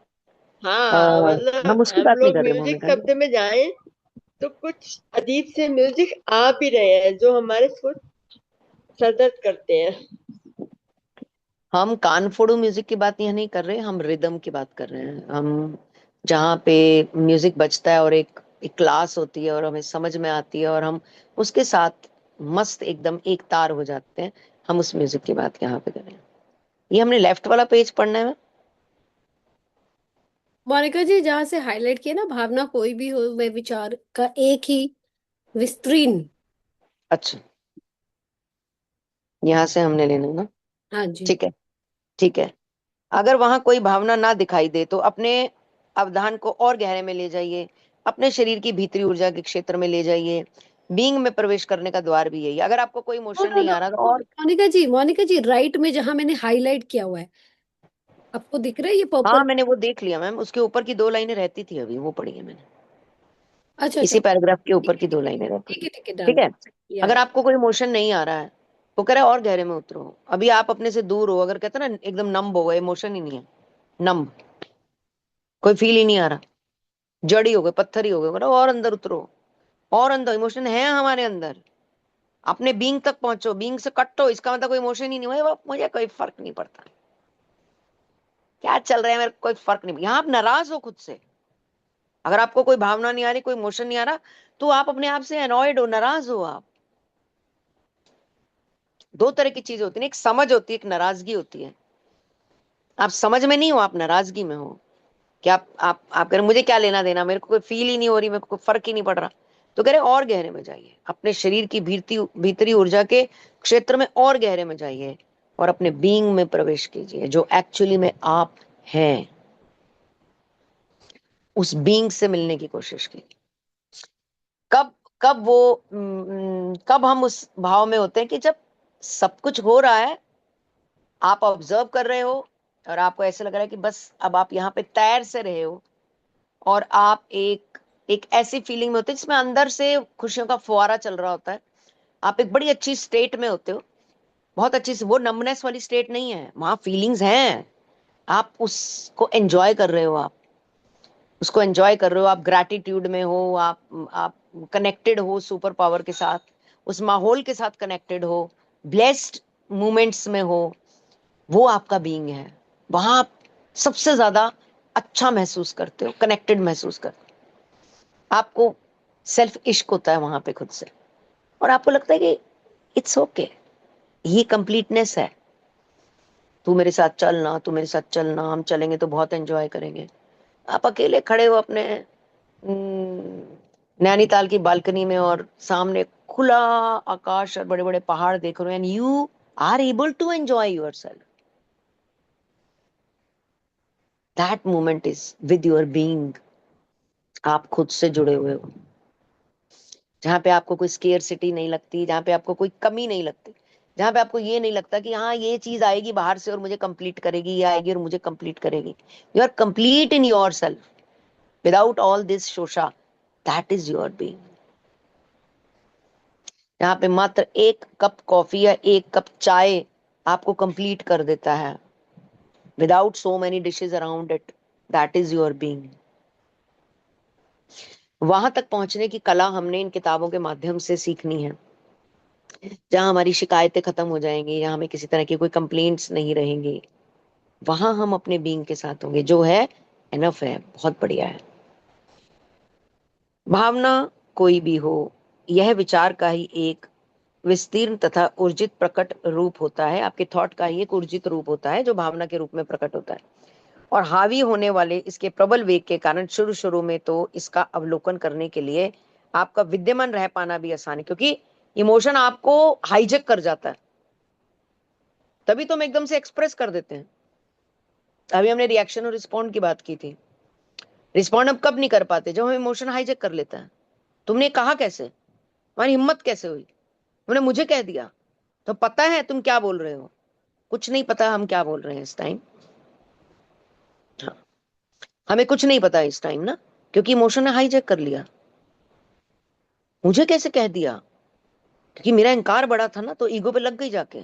हाँ, मतलब हम उसकी हम बात नहीं लोग कर रहे म्यूजिक मोनिका जी। शब्द में जाएं तो कुछ अजीब से म्यूजिक आ भी रहे हैं जो हमारे कुछ सर दर्द करते हैं। हम कान फोड़ू म्यूजिक की बात यहाँ नहीं कर रहे, हम रिदम की बात कर रहे हैं। हम जहाँ पे म्यूजिक बजता है और एक क्लास होती है और हमें समझ में आती है और हम उसके साथ मस्त एकदम एक तार हो जाते हैं, हम उस म्यूजिक की बात यहाँ पे कर रहे हैं। ये हमने लेफ्ट वाला पेज पढ़ना है मैम। मोनिका जी, जहाँ से हाईलाइट किया ना, भावना कोई भी हो वह विचार का एक ही विस्तीर्ण। अच्छा, यहाँ से हमने लेना है ना। हाँ जी। ठीक है, ठीक है। अगर वहां कोई भावना ना दिखाई दे तो अपने अवधान को और गहरे में ले जाइए, अपने शरीर की भीतरी ऊर्जा के क्षेत्र में ले जाइए। बीइंग में प्रवेश करने का द्वार भी यही है। अगर आपको कोई नो इमोशन नो नहीं नो, आ रहा तो और मोनिका जी, मोनिका जी, राइट में जहां मैंने हाईलाइट किया हुआ है, आपको दिख रहा है ये पर्पल? हाँ, मैंने वो देख लिया मैम, उसके ऊपर की 2 लाइनें रहती थी, अभी वो पढ़ी है मैंने। अच्छा अच्छा, इसी पैराग्राफ के ऊपर ठीक की है 2 लाइनें रहती थी। ठीक है, डन। ठीक है। या अगर आपको कोई इमोशन नहीं आ रहा है, वो कह रहा है और गहरे में उतरो, अभी आप अपने से दूर हो, अगर कहते हैं ना एकदम नम्ब हो गए, इमोशन ही नहीं है, नम्ब, कोई फील ही नहीं आ रहा, जड़ ही हो गए, पत्थर ही हो गए, बोला और अंदर उतरो, और अंदर इमोशन है हमारे अंदर, अपने बीइंग तक पहुंचो, बीइंग से कटो। इसका मतलब कोई इमोशन ही नहीं हुआ, मुझे कोई फर्क नहीं पड़ता क्या चल रहा है, मेरे को कोई फर्क नहीं। यहां आप नाराज हो खुद से। अगर आपको कोई भावना नहीं आ रही, कोई इमोशन नहीं आ रहा, तो आप अपने आप से अनॉयड हो, नाराज हो आप। 2 तरह की चीजें होती है, एक समझ होती है, एक नाराजगी होती है। आप समझ में नहीं हो, आप नाराजगी में हो कि आप कह रहे मुझे क्या लेना देना, मेरे को कोई फील ही नहीं हो रही, मेरे को कोई फर्क ही नहीं पड़ रहा। तो कह रहे और गहरे में जाइए, अपने शरीर की भीतरी ऊर्जा के क्षेत्र में और गहरे में जाइए और अपने बीइंग में प्रवेश कीजिए, जो एक्चुअली में आप हैं। उस बीइंग से मिलने की कोशिश कीजिए। कब कब हम उस भाव में होते हैं कि जब सब कुछ हो रहा है, आप ऑब्जर्व कर रहे हो और आपको ऐसे लग रहा है कि बस अब आप यहाँ पे तैर से रहे हो, और आप एक एक ऐसी फीलिंग में होते हैं जिसमें अंदर से खुशियों का फुवारा चल रहा होता है। आप एक बड़ी अच्छी स्टेट में होते हो, बहुत अच्छी से, वो नंबनेस वाली स्टेट नहीं है, वहां फीलिंग्स हैं, आप उसको एंजॉय कर रहे हो, आप उसको एंजॉय कर रहे हो, आप ग्रैटिट्यूड में हो, आप कनेक्टेड हो सुपर पावर के साथ, उस माहौल के साथ कनेक्टेड हो, ब्लेस्ड मोमेंट्स में हो, वो आपका बीइंग है। वहां आप सबसे ज्यादा अच्छा महसूस करते हो, कनेक्टेड महसूस करते हो, आपको सेल्फ इश्क होता है वहां पे खुद से, और आपको लगता है कि इट्स ओके, ये कंप्लीटनेस है, तू मेरे साथ चलना, तू मेरे साथ चलना, हम चलेंगे तो बहुत एंजॉय करेंगे। आप अकेले खड़े हो अपने नैनीताल की बालकनी में और सामने खुला आकाश और बड़े बड़े पहाड़ देख रहे हो, and you are able to enjoy yourself, that moment is with your being. आप खुद से जुड़े हुए हो, जहां पे आपको कोई स्केयरसिटी नहीं लगती, जहां पे आपको कोई कमी नहीं लगती, जहां पे आपको ये नहीं लगता कि हाँ ये चीज आएगी बाहर से और मुझे कंप्लीट करेगी, ये आएगी और मुझे कंप्लीट करेगी। You are complete in yourself without all this शोशा, दैट इज योर बीइंग। यहाँ पे मात्र एक कप कॉफी या एक कप चाय आपको कंप्लीट कर देता है, without so many dishes around it, that is your being. वहां तक पहुंचने की कला हमने इन किताबों के माध्यम से सीखनी है, जहां हमारी शिकायतें खत्म हो जाएंगी, जहां हमें किसी तरह की कोई कंप्लेंट्स नहीं रहेंगी, वहां हम अपने बीइंग के साथ होंगे, जो है एनफ है, बहुत बढ़िया है। भावना कोई भी हो, यह विचार का ही एक विस्तीर्ण तथा ऊर्जित प्रकट रूप होता है। आपके थॉट का ही एक ऊर्जित रूप होता है जो भावना के रूप में प्रकट होता है, और हावी होने वाले इसके प्रबल वेग के कारण शुरू शुरू में तो इसका अवलोकन करने के लिए आपका विद्यमान रह पाना भी आसान है, क्योंकि इमोशन आपको हाईजेक कर जाता है, तभी तो हम एकदम से एक्सप्रेस कर देते हैं। अभी हमने रिएक्शन और रिस्पॉन्ड की बात की थी। रिस्पॉन्ड हम कब नहीं कर पाते? जब हम इमोशन हाईजेक कर लेता है। तुमने कहा कैसे? तुम्हारी हिम्मत कैसे हुई? तुमने मुझे कह दिया, तो पता है तुम क्या बोल रहे हो? कुछ नहीं पता हम क्या बोल रहे हैं इस टाइम। हाँ, हमें कुछ नहीं पता इस टाइम ना, क्योंकि इमोशन ने हाईजेक कर लिया। मुझे कैसे कह दिया? क्योंकि मेरा इनकार बड़ा था ना, तो ईगो पे लग गई जाके।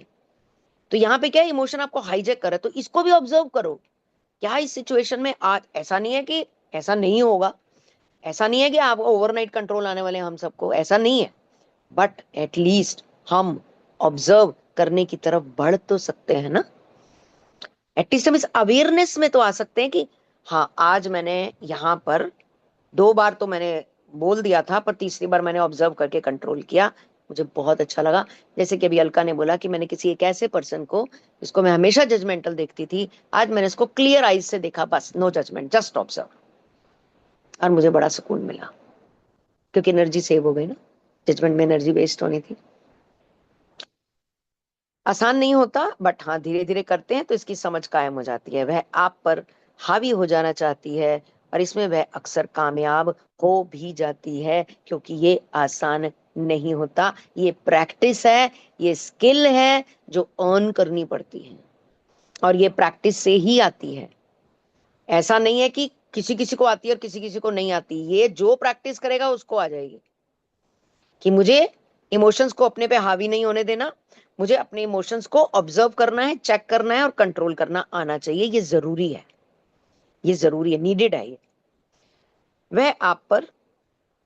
तो यहाँ पे क्या है, इमोशन आपको हाईजेक करे, तो इसको भी ऑब्जर्व करो। क्या इस सिचुएशन में आज ऐसा नहीं है कि ऐसा नहीं होगा, ऐसा नहीं है कि आप ओवरनाइट कंट्रोल आने वाले हैं हम सबको, ऐसा नहीं है, बट एटलीस्ट हम ऑब्जर्व करने की तरफ बढ़ तो सकते हैं ना। एटलीस्ट हम इस अवेयरनेस में तो आ सकते हैं कि हाँ आज मैंने यहाँ पर 2 बार तो मैंने बोल दिया था, पर तीसरी बार मैंने ऑब्जर्व करके कंट्रोल किया, मुझे बहुत अच्छा लगा। जैसे कि अभी अलका ने बोला कि मैंने किसी एक ऐसे पर्सन को जिसको मैं हमेशा जजमेंटल देखती थी, आज मैंने इसको क्लियर आइज से देखा, बस नो जजमेंट, जस्ट ऑब्जर्व, और मुझे बड़ा सुकून मिला, क्योंकि एनर्जी सेव हो गई ना। जजमेंट में एनर्जी वेस्ट होनी थी। आसान नहीं होता, बट हाँ धीरे धीरे करते हैं तो इसकी समझ कायम हो जाती है। वह आप पर हावी हो जाना चाहती है, और इसमें वह अक्सर कामयाब हो भी जाती है, क्योंकि ये आसान नहीं होता। ये प्रैक्टिस है, ये स्किल है जो अर्न करनी पड़ती है, और ये प्रैक्टिस से ही आती है। ऐसा नहीं है कि किसी किसी को आती है और किसी किसी को नहीं आती, ये जो प्रैक्टिस करेगा उसको आ जाएगी। कि मुझे इमोशंस को अपने पे हावी नहीं होने देना, मुझे अपने इमोशंस को ऑब्जर्व करना है, चेक करना है और कंट्रोल करना आना चाहिए। ये जरूरी है, ये जरूरी है, नीडेड है ये। वह आप पर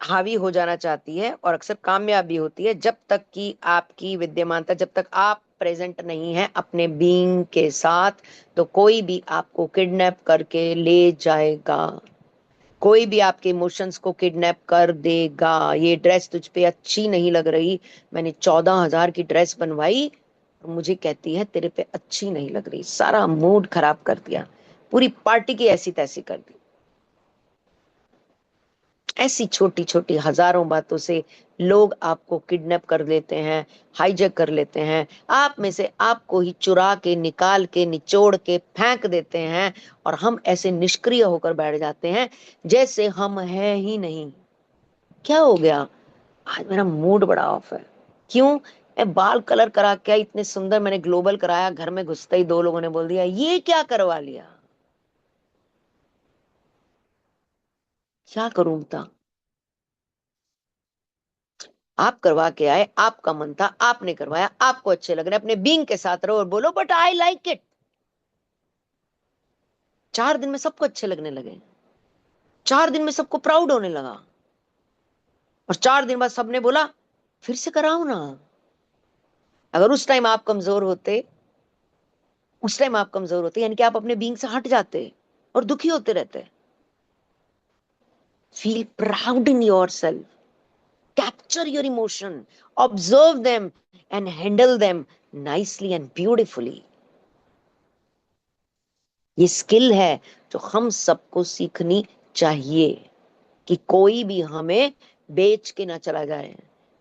हावी हो जाना चाहती है और अक्सर कामयाब भी होती है, जब तक कि आपकी विद्यमानता, जब तक आप प्रेजेंट नहीं है अपने बीइंग के साथ, तो कोई भी आपको किडनैप करके ले जाएगा, कोई भी आपके इमोशंस को किडनैप कर देगा। ये ड्रेस तुझ पे अच्छी नहीं लग रही, मैंने 14,000 की ड्रेस बनवाई और मुझे कहती है तेरे पे अच्छी नहीं लग रही, सारा मूड खराब कर दिया, पूरी पार्टी की ऐसी तैसी कर दी। ऐसी छोटी छोटी हजारों बातों से लोग आपको किडनैप कर लेते हैं, हाईजैक कर लेते हैं, आप में से आपको ही चुरा के, निकाल के, निचोड़ के फेंक देते हैं, और हम ऐसे निष्क्रिय होकर बैठ जाते हैं जैसे हम हैं ही नहीं। क्या हो गया? आज मेरा मूड बड़ा ऑफ है। क्यों? मैं बाल कलर करा क्या, इतने सुंदर मैंने ग्लोबल कराया, घर में घुसते ही 2 लोगों ने बोल दिया ये क्या करवा लिया। क्या करूं बता? आप करवा के आए, आपका मन था, आपने करवाया, आपको अच्छे लग रहे, अपने बीइंग के साथ रहो और बोलो बट आई लाइक इट। 4 दिन में सबको अच्छे लगने लगे, 4 दिन में सबको प्राउड होने लगा, और 4 दिन बाद सबने बोला फिर से कराओ ना। अगर उस टाइम आप कमजोर होते, उस टाइम आप कमजोर होते, यानी कि आप अपने बीइंग से हट जाते और दुखी होते रहते। Feel proud in your self, capture your emotion, observe them and handle them nicely and beautifully. ये स्किल है जो हम सबको सीखनी चाहिए। कि कोई भी हमें बेच के ना चला जाए,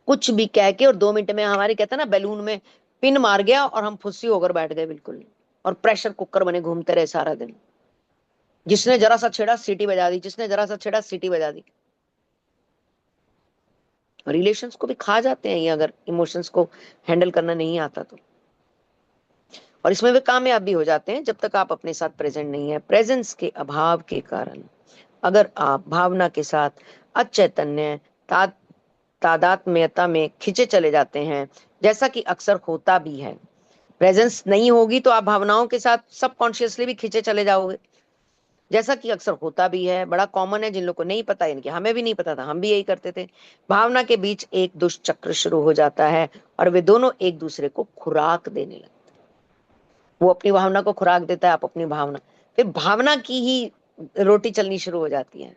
कुछ भी कह के, और 2 मिनट में हमारे कहते हैं ना बैलून में पिन मार गया और हम फुस्सी होकर बैठ गए बिल्कुल, और प्रेशर कुकर बने घूमते रहे सारा दिन। जिसने जरा सा छेड़ा सीटी बजा दी, जिसने जरा सा छेड़ा सीटी बजा दी। रिलेशंस को भी खा जाते हैं ये, अगर इमोशंस को हैंडल करना नहीं आता तो। और इसमें वे कामयाब भी हो जाते हैं जब तक आप अपने साथ प्रेजेंट नहीं है। प्रेजेंस के अभाव के कारण अगर आप भावना के साथ अचैतन्य तादात्म्यता में खिंचे चले जाते हैं, जैसा कि अक्सर होता भी है, प्रेजेंस नहीं होगी तो आप भावनाओं के साथ सबकॉन्शियसली भी खिंचे चले जाओगे, जैसा कि अक्सर होता भी है। बड़ा कॉमन है, जिन लोगों को नहीं पता, यानी कि हमें भी नहीं पता था, हम भी यही करते थे। भावना के बीच एक दुष्चक्र शुरू हो जाता है और वे दोनों एक दूसरे को खुराक देने लगते हैं। वो अपनी भावना को खुराक देता है, आप अपनी भावना, फिर भावना की ही रोटी चलनी शुरू हो जाती है।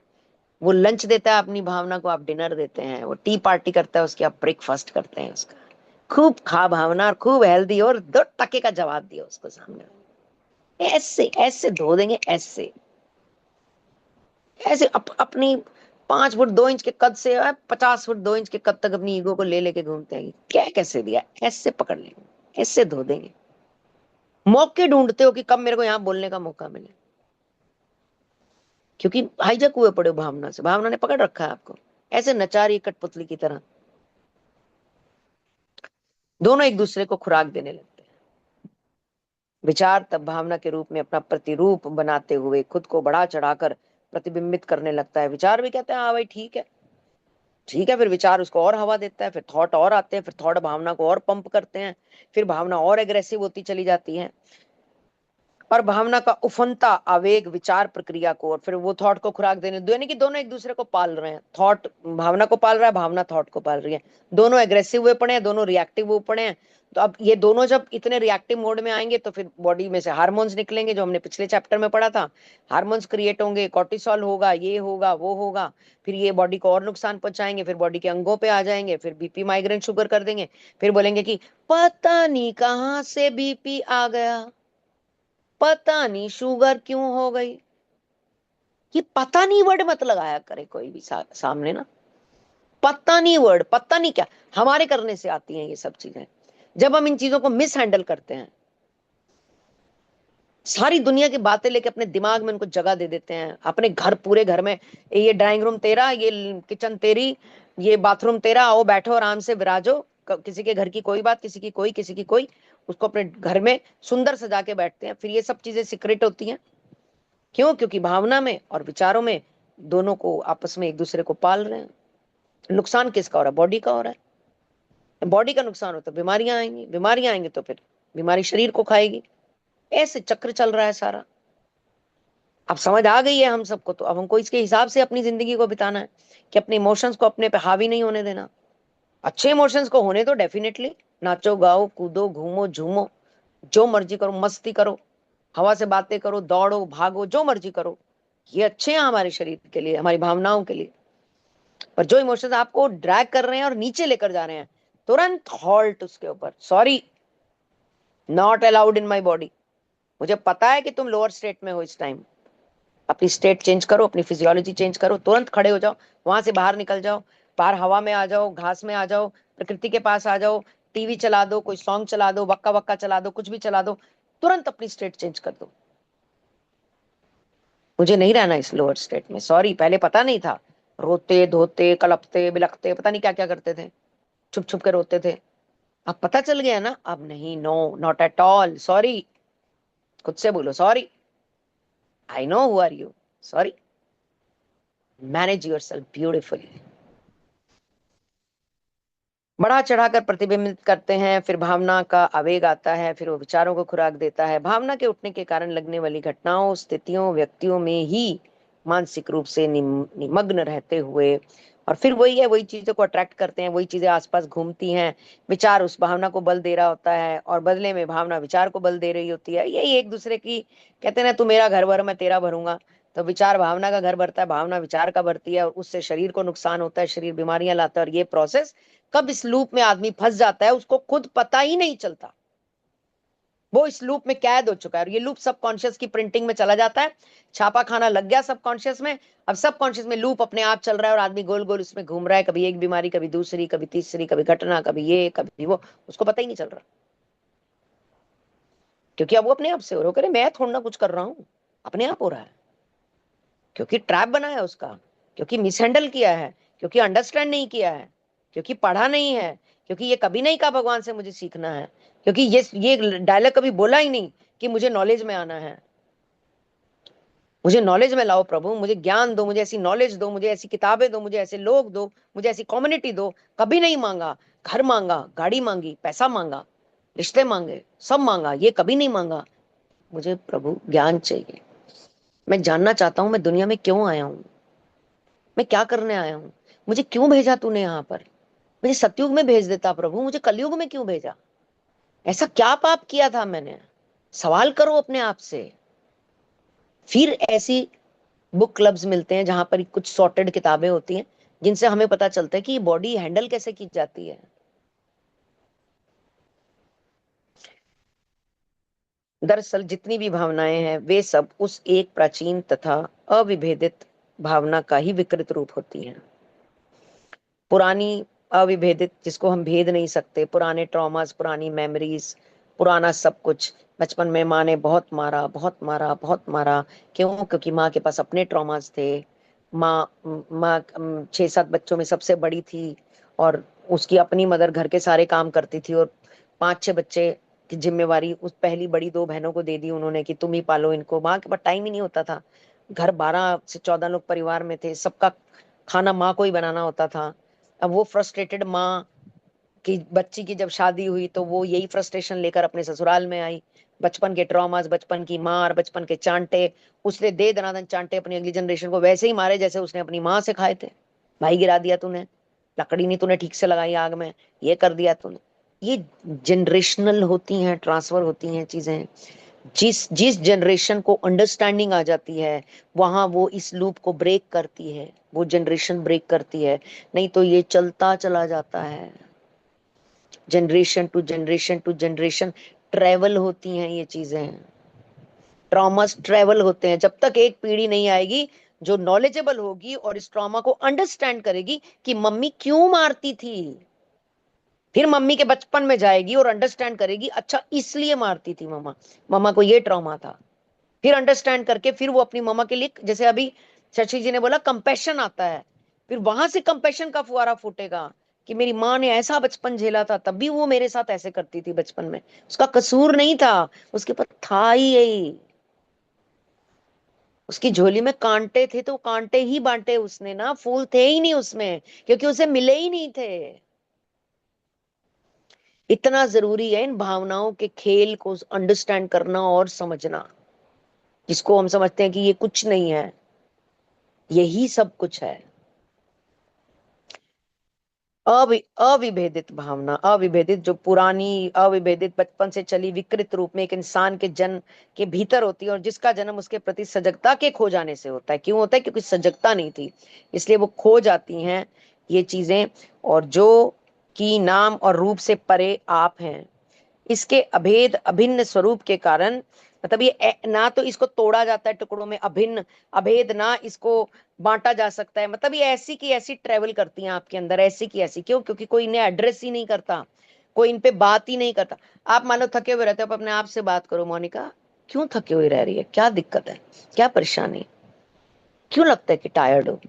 वो लंच देता है अपनी भावना को, आप डिनर देते हैं। वो टी पार्टी करता है, उसकी आप ब्रेकफास्ट करते हैं। उसका खूब खा भावना, और खूब हेल्दी, और 2 टके का जवाब दिया उसको सामने। ऐसे ऐसे धो देंगे, ऐसे ऐसे अपनी 5 फुट 2 इंच के कद से 50 फुट 2 इंच के कद तक अपनी ईगो को ले लेके घूमते हैं। क्या कैसे दिया, ऐसे पकड़ लेंगे, ऐसे धो देंगे। मौके ढूंढते हो कि कब मेरे को यहां बोलने का मौका मिले, क्योंकि हाईजैक हुए पड़े हो भावना से। भावना ने पकड़ रखा है आपको, ऐसे नचा रही कठपुतली की तरह। दोनों एक दूसरे को खुराक देने लगते हैं। विचार तब भावना के रूप में अपना प्रतिरूप बनाते हुए खुद को बढ़ा चढ़ाकर प्रतिबिंबित करने लगता है। विचार भी कहते हैं हाँ भाई ठीक है, ठीक है। फिर विचार उसको और हवा देता है, फिर थॉट और आते हैं, फिर थॉट भावना को और पंप करते हैं, फिर भावना और एग्रेसिव होती चली जाती है, और भावना का उफनता आवेग विचार प्रक्रिया को, और फिर वो थॉट को खुराक देने दो, यानी कि दोनों एक दूसरे को पाल रहे हैं। थॉट भावना को पाल रहा है, भावना थॉट को पाल रही है। दोनों एग्रेसिव हुए पड़े हैं, दोनों रिएक्टिव हुए पड़े हैं। तो अब ये दोनों जब इतने रिएक्टिव मोड में आएंगे तो फिर बॉडी में से हार्मोन्स निकलेंगे, जो हमने पिछले चैप्टर में पढ़ा था। हार्मोन्स क्रिएट होंगे, कॉर्टिसोल होगा, ये होगा, वो होगा। फिर ये बॉडी को और नुकसान पहुंचाएंगे, फिर बॉडी के अंगों पे आ जाएंगे, फिर बीपी, माइग्रेन, शुगर कर देंगे। फिर बोलेंगे कि पता नहीं कहां से बीपी आ गया, पता नहीं शुगर क्यों हो गई। ये पता नहीं वर्ड मत लगाया करे कोई भी सामने ना। पता नहीं वर्ड, पता नहीं क्या, हमारे करने से आती हैं ये सब चीजें। जब हम इन चीजों को मिस हैंडल करते हैं, सारी दुनिया की बातें लेके अपने दिमाग में उनको जगह दे देते हैं। अपने घर, पूरे घर में, ये ड्राइंग रूम तेरा, ये किचन तेरी, ये बाथरूम तेरा, आओ बैठो आराम से विराजो। किसी के घर की कोई बात, किसी की कोई, किसी की कोई, उसको अपने घर में सुंदर सजा के बैठते हैं। फिर ये सब चीजें सीक्रेट होती हैं। क्यों? क्योंकि भावना में और विचारों में दोनों को आपस में एक दूसरे को पाल रहे हैं। नुकसान किसका हो रहा है? बॉडी का हो रहा है। बॉडी का नुकसान हो तो बीमारियां आएंगी, बीमारियां आएंगी तो फिर बीमारी शरीर को खाएगी। ऐसे चक्र चल रहा है सारा। अब समझ आ गई है हम सबको, तो अब हमको इसके हिसाब से अपनी जिंदगी को बिताना है कि अपने इमोशंस को अपने पे हावी नहीं होने देना। अच्छे इमोशंस को होने दो, डेफिनेटली नाचो, गाओ, कूदो, घूमो, झूमो, जो मर्जी करो, मस्ती करो, हवा से बातें करो, दौड़ो, भागो, जो मर्जी करो। ये अच्छे हैं हमारे शरीर के लिए, हमारी भावनाओं के लिए। पर जो इमोशंस आपको ड्रैग कर रहे हैं और नीचे लेकर जा रहे हैं, तुरंत हॉल्ट उसके ऊपर। Sorry, not allowed in my body. मुझे पता है कि तुम लोअर स्टेट में हो इस टाइम। अपनी स्टेट चेंज करो, अपनी फिजियोलॉजी चेंज करो, तुरंत खड़े हो जाओ, वहां से बाहर निकल जाओ, बाहर हवा में आ जाओ, घास में आ जाओ, प्रकृति के पास आ जाओ, टीवी चला दो, कोई सॉन्ग चला दो, वक्का वक्का चला दो, कुछ भी चला दो, तुरंत अपनी स्टेट चेंज कर दो। मुझे नहीं रहना इस लोअर स्टेट में। सॉरी, पहले पता नहीं था। रोते धोते कलपते बिलखते पता नहीं क्या क्या करते थे, छुप छुप के रोते थे। अब पता चल गया ना, अब नहीं, no, not at all. Sorry, खुद से बोलो sorry. I know who are you, sorry. Manage yourself beautifully. बढ़ा चढ़ाकर प्रतिबिंबित करते हैं, फिर भावना का आवेग आता है, फिर वो विचारों को खुराक देता है। भावना के उठने के कारण लगने वाली घटनाओं, स्थितियों, व्यक्तियों में ही मानसिक रूप से निमग्न रहते हुए, और फिर वही है, वही चीजों को अट्रैक्ट करते हैं, वही चीजें आसपास घूमती हैं। विचार उस भावना को बल दे रहा होता है, और बदले में भावना विचार को बल दे रही होती है। यही एक दूसरे की, कहते हैं ना, तू मेरा घर भर, मैं तेरा भरूंगा। तो विचार भावना का घर भरता है, भावना विचार का भरती है, और उससे शरीर को नुकसान होता है, शरीर बीमारियां लाता है। और ये प्रोसेस, कब इस लूप में आदमी फंस जाता है उसको खुद पता ही नहीं चलता। वो इस लूप में कैद हो चुका है और ये लूप सबकॉन्शियस की प्रिंटिंग में चला जाता है, छापा खाना लग गया सबकॉन्शियस में। अब सबकॉन्शियस में लूप अपने आप चल रहा है और आदमी गोल गोल उसमें घूम रहा है, कभी एक बीमारी, कभी दूसरी, कभी तीसरी, कभी घटना, कभी ये कभी वो, उसको पता ही नहीं चल रहा, क्योंकि अब वो अपने आप से हो रहा है। करे मैं थोड़ा ना कुछ कर रहा हूं, अपने आप हो रहा है, क्योंकि ट्रैप बना है उसका, क्योंकि मिसहैंडल किया है, क्योंकि अंडरस्टैंड नहीं किया है, क्योंकि पढ़ा नहीं है, क्योंकि ये कभी नहीं कहा भगवान से मुझे सीखना है, क्योंकि ये डायलॉग कभी बोला ही नहीं कि मुझे नॉलेज में आना है, मुझे नॉलेज में लाओ प्रभु, मुझे ज्ञान दो, मुझे ऐसी नॉलेज दो, मुझे ऐसी किताबें दो, मुझे ऐसे लोग दो, मुझे ऐसी कम्युनिटी दो। कभी नहीं मांगा, घर मांगा, गाड़ी मांगी, पैसा मांगा, रिश्ते मांगे, सब मांगा, ये कभी नहीं मांगा। मुझे प्रभु ज्ञान चाहिए, मैं जानना चाहता हूं मैं दुनिया में क्यों आया हूं, मैं क्या करने आया हूं, मुझे क्यों भेजा तूने यहाँ पर, मुझे सतयुग में भेज देता प्रभु, मुझे कलयुग में क्यों भेजा, ऐसा क्या पाप किया था मैंने। सवाल करो अपने आप से। फिर ऐसी बुक क्लब्स मिलते हैं जहां पर कुछ सॉर्टेड किताबें होती हैं जिनसे हमें पता चलता है कि ये बॉडी हैंडल कैसे की जाती है। दरअसल जितनी भी भावनाएं हैं वे सब उस एक प्राचीन तथा अविभेदित भावना का ही विकृत रूप होती हैं। पुरानी अविभेदित, जिसको हम भेद नहीं सकते, पुराने ट्रॉमास, पुरानी मेमोरीज, पुराना सब कुछ। बचपन में माँ ने बहुत मारा, बहुत मारा, बहुत मारा। क्यों? क्योंकि माँ के पास अपने ट्रॉमास थे। माँ माँ 6-7 बच्चों में सबसे बड़ी थी और उसकी अपनी मदर घर के सारे काम करती थी और 5-6 बच्चे की जिम्मेवारी उस पहली बड़ी 2 बहनों को दे दी उन्होंने कि तुम ही पालो इनको। माँ के पास टाइम ही नहीं होता था। घर 12 से 14 लोग परिवार में थे, सबका खाना माँ को ही बनाना होता था। अब वो फ्रस्ट्रेटेड माँ की बच्ची की जब शादी हुई तो वो यही फ्रस्ट्रेशन लेकर अपने ससुराल में आई। बचपन के ट्रॉमास, बचपन की मार, बचपन के चांटे, उसने दे दनादन चांटे अपनी अगली जनरेशन को वैसे ही मारे जैसे उसने अपनी माँ से खाए थे। भाई गिरा दिया तूने, लकड़ी नहीं तूने ठीक से लगाई आग में, ये कर दिया तूने। ये जनरेशनल होती हैं, ट्रांसफर होती हैं चीजें। जिस जिस जनरेशन को अंडरस्टैंडिंग आ जाती है वहां वो इस लूप को ब्रेक करती है, वो जनरेशन ब्रेक करती है। नहीं तो ये चलता चला जाता है, generation to generation to generation travel होती हैं ये चीजें। ट्रॉमास ट्रेवल होते हैं जब तक एक पीढ़ी नहीं आएगी जो नॉलेजेबल होगी और इस ट्रॉमा को अंडरस्टैंड करेगी कि मम्मी क्यों मारती थी। फिर मम्मी के बचपन में जाएगी और अंडरस्टैंड करेगी, अच्छा इसलिए मारती थी मम्मा, मम्मा को ये ट्रॉमा था। फिर अंडरस्टैंड करके फिर वो अपनी मम्मा के लिए, जैसे अभी शशि जी ने बोला, कंपैशन आता है। फिर वहां से कंपैशन का फुहारा फूटेगा कि मेरी माँ ने ऐसा बचपन झेला था तब भी वो मेरे साथ ऐसे करती थी बचपन में, उसका कसूर नहीं था, उसके पास था ही यही, उसकी झोली में कांटे थे तो कांटे ही बांटे उसने ना, फूल थे ही नहीं उसमें क्योंकि उसे मिले ही नहीं थे। इतना जरूरी है इन भावनाओं के खेल को अंडरस्टैंड करना और समझना, जिसको हम समझते हैं कि ये कुछ नहीं है, यही सब कुछ है। अविभेदित भावना, अविभेदित, जो पुरानी अविभेदित बचपन से चली विकृत रूप में एक इंसान के जन्म के भीतर होती है और जिसका जन्म उसके प्रति सजगता के खो जाने से होता है। क्यों होता है? क्योंकि सजगता नहीं थी, इसलिए वो खो जाती हैं ये चीजें। और जो कि नाम और रूप से परे आप हैं, इसके अभेद अभिन्न स्वरूप के कारण, मतलब ये ना तो इसको तोड़ा जाता है टुकड़ों में, अभिन्न अभेद, ना इसको बांटा जा सकता है। मतलब ये ऐसी की ऐसी ट्रेवल करती हैं आपके अंदर, ऐसी की ऐसी। क्यों? क्योंकि कोई इन्हें एड्रेस ही नहीं करता, कोई इन पे बात ही नहीं करता। आप मान लो थके हुए रहते हो, आप अपने आप से बात करो, मोनिका क्यों थके हुए रह रही है, क्या दिक्कत है, क्या परेशानी, क्यों लगता है कि टायर्ड हो,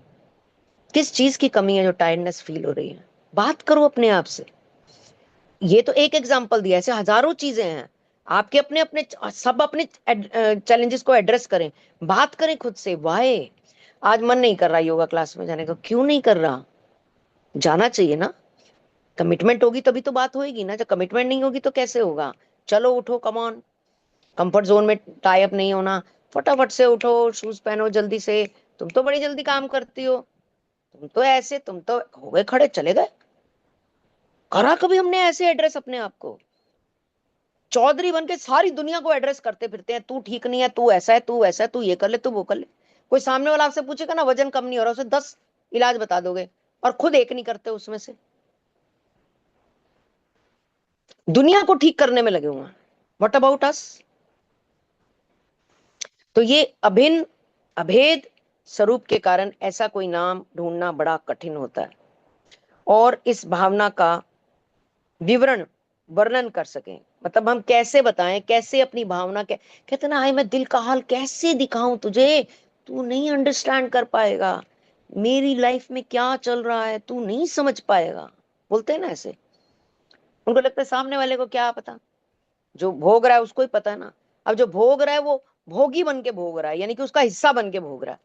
किस चीज की कमी है जो टायर्डनेस फील हो रही है। बात करो अपने आप से। ये तो एक एग्जांपल दिया, ऐसे हजारों चीजें हैं। आपके अपने अपने सब अपने चैलेंजेस को एड्रेस करें, बात करें खुद से। वाहे आज मन नहीं कर रहा योगा क्लास में जाने का, क्यों नहीं कर रहा, जाना चाहिए ना। कमिटमेंट होगी तभी तो बात होगी ना, जब कमिटमेंट नहीं होगी तो कैसे होगा। चलो उठो, कम ऑन। कंफर्ट जोन में टाई अप नहीं होना, फटाफट से उठो, शूज पहनो जल्दी से। तुम तो बड़ी जल्दी काम करती हो, तुम तो ऐसे, तुम तो हो गए खड़े चले गए। करा कभी हमने ऐसे एड्रेस अपने आप को? चौधरी बन के सारी दुनिया को एड्रेस करते फिरते हैं, तू ठीक नहीं है, तू ऐसा है, तू वैसा है, तू ये कर ले, तू वो कर ले। कोई सामने वाला आपसे पूछेगा ना वजन कम नहीं हो रहा, उसे 10 इलाज बता दोगे और खुद एक नहीं करते उसमें से। दुनिया को ठीक करने में लगे हुए हैं। What about us? तो ये अभिन्न अभेद स्वरूप के कारण ऐसा कोई नाम ढूंढना बड़ा कठिन होता है, और इस भावना का विवरण वर्णन कर सकें, मतलब हम कैसे बताएं, कैसे अपनी भावना के, कहते ना, हाय मैं दिल का हाल कैसे दिखाऊं तुझे, तू नहीं अंडरस्टैंड कर पाएगा, मेरी लाइफ में क्या चल रहा है तू नहीं समझ पाएगा, बोलते हैं ना ऐसे। उनको लगता है सामने वाले को क्या पता, जो भोग रहा है उसको ही पता है ना। अब जो भोग रहा है वो भोगी बन के भोग रहा है, यानी कि उसका हिस्सा बन के भोग रहा है,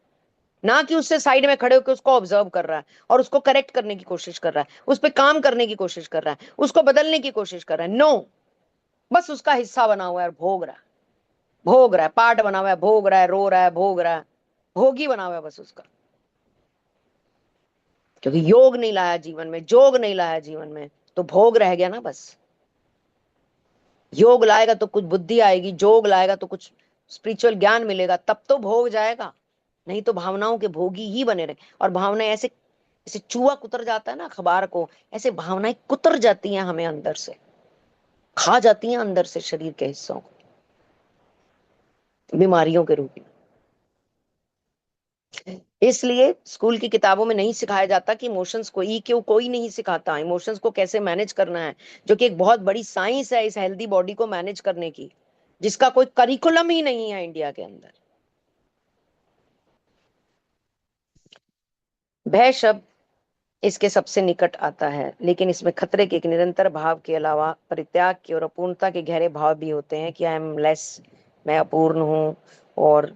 ना कि उससे साइड में खड़े होकर उसको ऑब्जर्व कर रहा है और उसको करेक्ट करने की कोशिश कर रहा है, उस पर काम करने की कोशिश कर रहा है, उसको बदलने की कोशिश कर रहा है। नो, बस उसका हिस्सा बना हुआ है और भोग रहा है, भोग रहा है, पार्ट बना हुआ है, भोग रहा है, रो रहा है, भोग रहा है, भोगी बना हुआ है बस उसका। क्योंकि योग नहीं लाया जीवन में, जोग नहीं लाया जीवन में, तो भोग रह गया ना बस। योग लाएगा तो कुछ बुद्धि आएगी, जोग लाएगा तो कुछ स्पिरिचुअल ज्ञान मिलेगा, तब तो भोग जाएगा, नहीं तो भावनाओं के भोगी ही बने रहे। और भावनाएं ऐसे, जैसे चूहा कुतर जाता है ना अखबार को, ऐसे भावनाएं कुतर जाती हैं हमें अंदर से, खा जाती हैं अंदर से शरीर के हिस्सों को, बीमारियों के रूप में। इसलिए स्कूल की किताबों में नहीं सिखाया जाता कि इमोशंस को, ई क्यों कोई नहीं सिखाता इमोशंस को कैसे मैनेज करना है, जो कि एक बहुत बड़ी साइंस है इस हेल्दी बॉडी को मैनेज करने की, जिसका कोई करिकुलम ही नहीं है इंडिया के अंदर। भय शब्द इसके सबसे निकट आता है, लेकिन इसमें खतरे के एक निरंतर भाव के अलावा परित्याग के और अपूर्णता के गहरे भाव भी होते हैं कि आई एम लेस, मैं अपूर्ण हूँ, और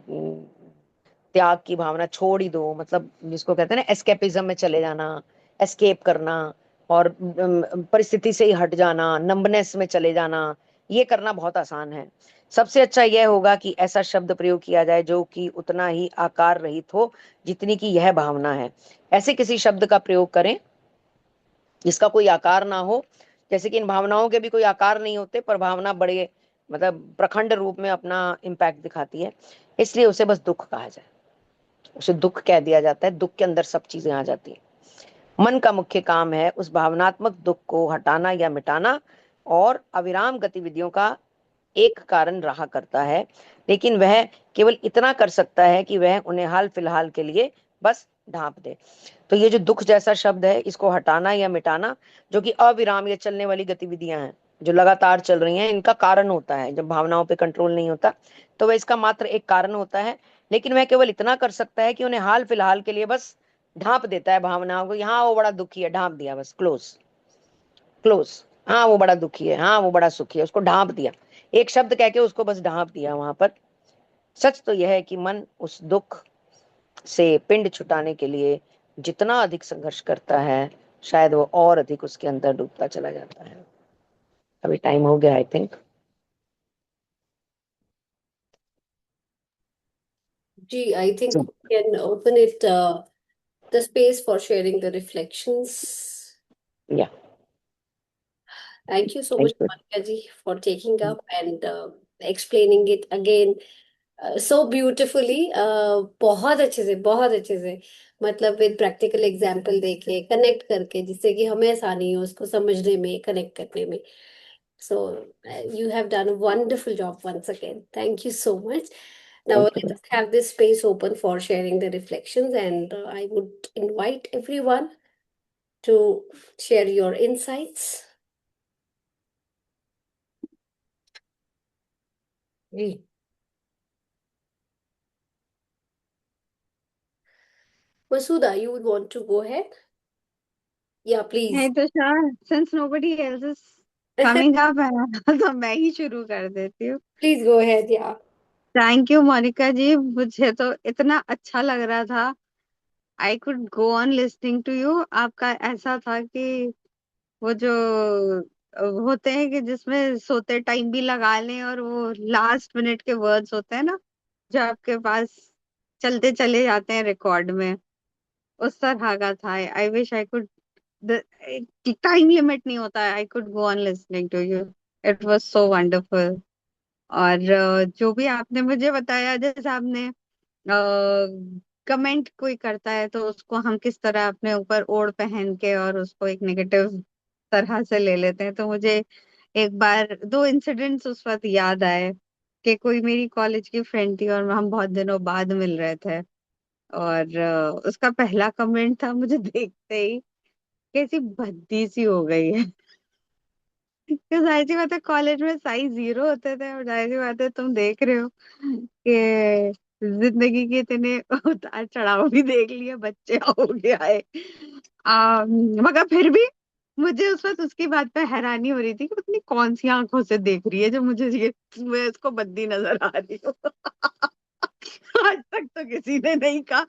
त्याग की भावना छोड़ ही दो, मतलब जिसको कहते हैं ना एस्केपिज्म में चले जाना, एस्केप करना, और परिस्थिति से ही हट जाना, नंबनेस में चले जाना, ये करना बहुत आसान है। सबसे अच्छा यह होगा कि ऐसा शब्द प्रयोग किया जाए जो कि उतना ही आकार रहित हो जितनी की यह भावना है। ऐसे किसी शब्द का प्रयोग करें जिसका कोई आकार ना हो, जैसे कि इन भावनाओं के भी कोई आकार नहीं होते, पर भावना बड़े मतलब प्रखंड रूप में अपना इम्पैक्ट दिखाती है, इसलिए उसे बस दुख कहा जाए, उसे दुख कह दिया जाता है। दुख के अंदर सब चीजें आ जाती हैं। मन का मुख्य काम है उस भावनात्मक दुख को हटाना या मिटाना, और अविराम गतिविधियों का एक कारण रहा करता है, लेकिन वह केवल इतना कर सकता है कि वह उन्हें हाल फिलहाल के लिए बस ढांप दे। तो ये जो दुख जैसा शब्द है, इसको हटाना या मिटाना, जो कि अविराम या चलने वाली गतिविधियां हैं जो लगातार चल रही हैं, इनका कारण होता है। जब भावनाओं पे कंट्रोल नहीं होता तो वह इसका मात्र एक कारण होता है, लेकिन वह केवल इतना कर सकता है कि उन्हें हाल फिलहाल के लिए बस ढांप देता है भावनाओं को। यहाँ वो बड़ा दुखी है, ढांप दिया, बस क्लोज क्लोज। हाँ वो बड़ा दुखी है, हाँ वो बड़ा सुखी है, उसको ढांप दिया, एक शब्द कह के उसको बस ढांप दिया वहां पर। सच तो यह है कि मन उस दुख से पिंड छुटाने के लिए जितना अधिक संघर्ष करता है, शायद वो और अधिक उसके अंदर डूबता चला जाता है। अभी टाइम हो गया I think. Gee, I think we can open it the space for sharing the reflections. या Thank you so thank much, you. Monica ji, for taking up and explaining it again so beautifully. बहुत अच्छे से, बहुत अच्छे से, मतलब with practical example देके connect करके, जिससे कि हमें आसानी हो उसको समझने में, कनेक्ट करने में. So you have done a wonderful job once again. Thank you so much. Now thank you. let's have this space open for sharing the reflections, and I would invite everyone to share your insights. जी, Masuda, you would want to go ahead? Yeah, please. नहीं तो Shah, since nobody else is coming up है तो मैं ही शुरू कर देती हूँ। Please go ahead. Yeah. Thank you Monika ji, मुझे तो इतना अच्छा लग रहा था। I could go on listening to you. आपका ऐसा था कि वो जो होते हैं कि जिसमें सोते टाइम भी लगा लें, और वो लास्ट मिनट के वर्ड्स होते हैं ना जो आपके पास चलते चले जाते हैं रिकॉर्ड में, उस तरह का था। I wish I could, time limit नहीं होता है, I could go on listening to you, it was so wonderful. और जो भी आपने मुझे बताया, जैसे आपने कमेंट कोई करता है तो उसको हम किस तरह अपने ऊपर ओढ़ पहन के और उसको एक नेगेटिव तरह से ले लेते हैं, तो मुझे एक बार 2 इंसिडेंट्स उस वक्त याद आए कि कोई मेरी कॉलेज की फ्रेंड थी और हम बहुत दिनों बाद मिल रहे थे, और उसका पहला कमेंट था मुझे देखते ही, कैसी भद्दी सी हो गई है। तो जाहिर सी बात है कॉलेज में साइज 0 होते थे, और जाहिर सी बात है तुम देख रहे हो कि जिंदगी के इतने उतार चढ़ाव भी देख लिए, बच्चे हो गया है। मगर फिर भी मुझे उस वक्त उसकी बात पे हैरानी हो रही थी कि पत्नी कौन सी आंखों से देख रही है जो मुझे ये, मैं इसको बद्दी नजर आ रही हूँ। आज तक तो किसी ने नहीं कहा।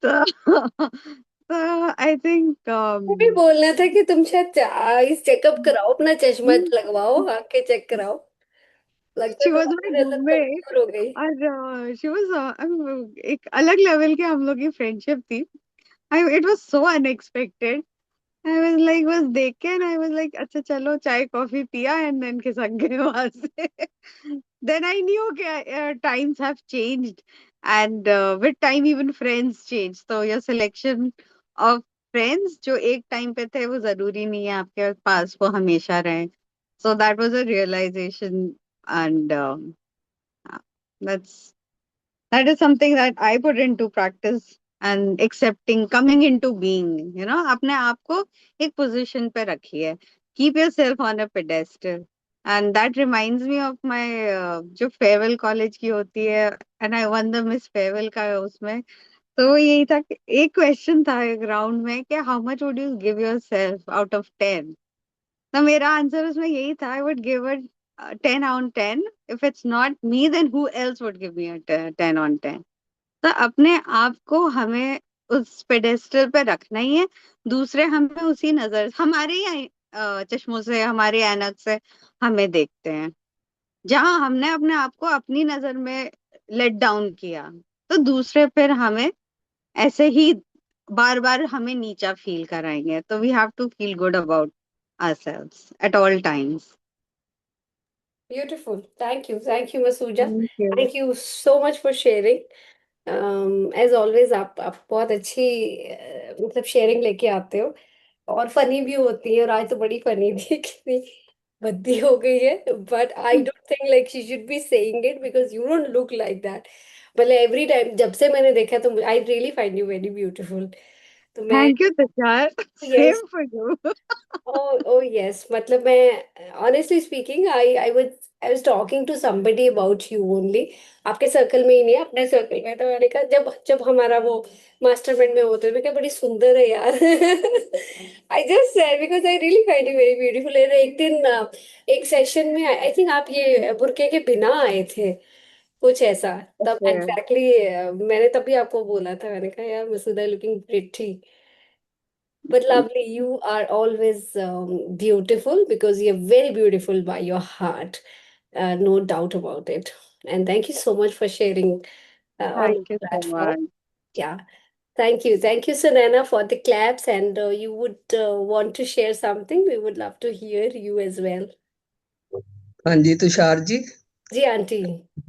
तो आई थिंक मुझे बोलना था कि तुम शायद इस चेकअप कराओ, अपना चश्मा लगवाओ, आंखें चेक कराओ। लगता है शी वॉज माई तुम्हारी नजर रूममेट, कमजोर हो गई। और शी वॉज एक अलग लेवल के हम लोग की फ्रेंडशिप थी। I it was so unexpected. I was like, बस देख के एंड आई वाज लाइक अच्छा चलो चाय कॉफी पिया एंड देन खिसक गए वहां से। देन आई न्यू कि times have changed, and with time even friends change, तो योर सिलेक्शन ऑफ फ्रेंड्स जो एक टाइम पे थे वो जरूरी नहीं है आपके पास वो हमेशा रहे। So that was a realization, and that's that is something that I put into practice, and accepting, coming into being, अपने आप को एक position पे रखिए, keep yourself on a pedestal, and that reminds me of my जो farewell college की होती है, and I won the Miss Farewell का उसमें, तो वो यही था कि एक क्वेश्चन था एक राउंड में कि how much would you give yourself out of 10? तो मेरा आंसर उसमें यही था, I would give it 10 on 10. If it's not me then who else would give me 10 on 10? तो अपने आप को हमें उस पेडेस्टल पे रखना ही है, दूसरे हमें उसी नजर, हमारे ही चश्मों से, हमारे ऐनक से हमें देखते हैं। जहां हमने अपने आप को अपनी नजर में लेट डाउन किया, तो दूसरे फिर हमें ऐसे ही बार बार हमें नीचा फील कराएंगे। तो we have to feel good about ourselves at all times. Beautiful. Thank you, Masuja. Thank you. Thank you so much for sharing. As always, आप बहुत अच्छी मतलब शेयरिंग लेके आते हो, और फनी भी होती है, और आज तो बड़ी फनी थी, कितनी भद्दी हो गई है, but I don't think like she should be saying it because you don't look like that. मतलब एवरी टाइम जब से मैंने देखा तो I really find you very beautiful. तो मैं, Thank you, Tushar. Yes, Same for you. oh yes, मतलब मैं honestly speaking I was talking to somebody about you only, आपके सर्कल में ही नहीं, अपने सर्कल में। तो मैंने कहा जब जब हमारा वो मास्टरमाइंड में होते मैं क्या बड़ी सुंदर है यार। I just said because I really find you very beautiful। और एक दिन एक सेशन में आई थिंक आप ये बुर्के के बिना आए थे, कुछ ऐसा, तब Okay. एग्जैक्टली मैंने तभी आपको बोला था, मैंने कहा यार Masooda looking pretty. But lovely, you are always beautiful because you're very beautiful by your heart. No doubt about it. And thank you so much for sharing on Thank the you so platform. much. Yeah. Thank you. Thank you, Sunana, for the claps. And you would want to share something. We would love to hear you as well. हाँ जी तुषार जी। जी aunty.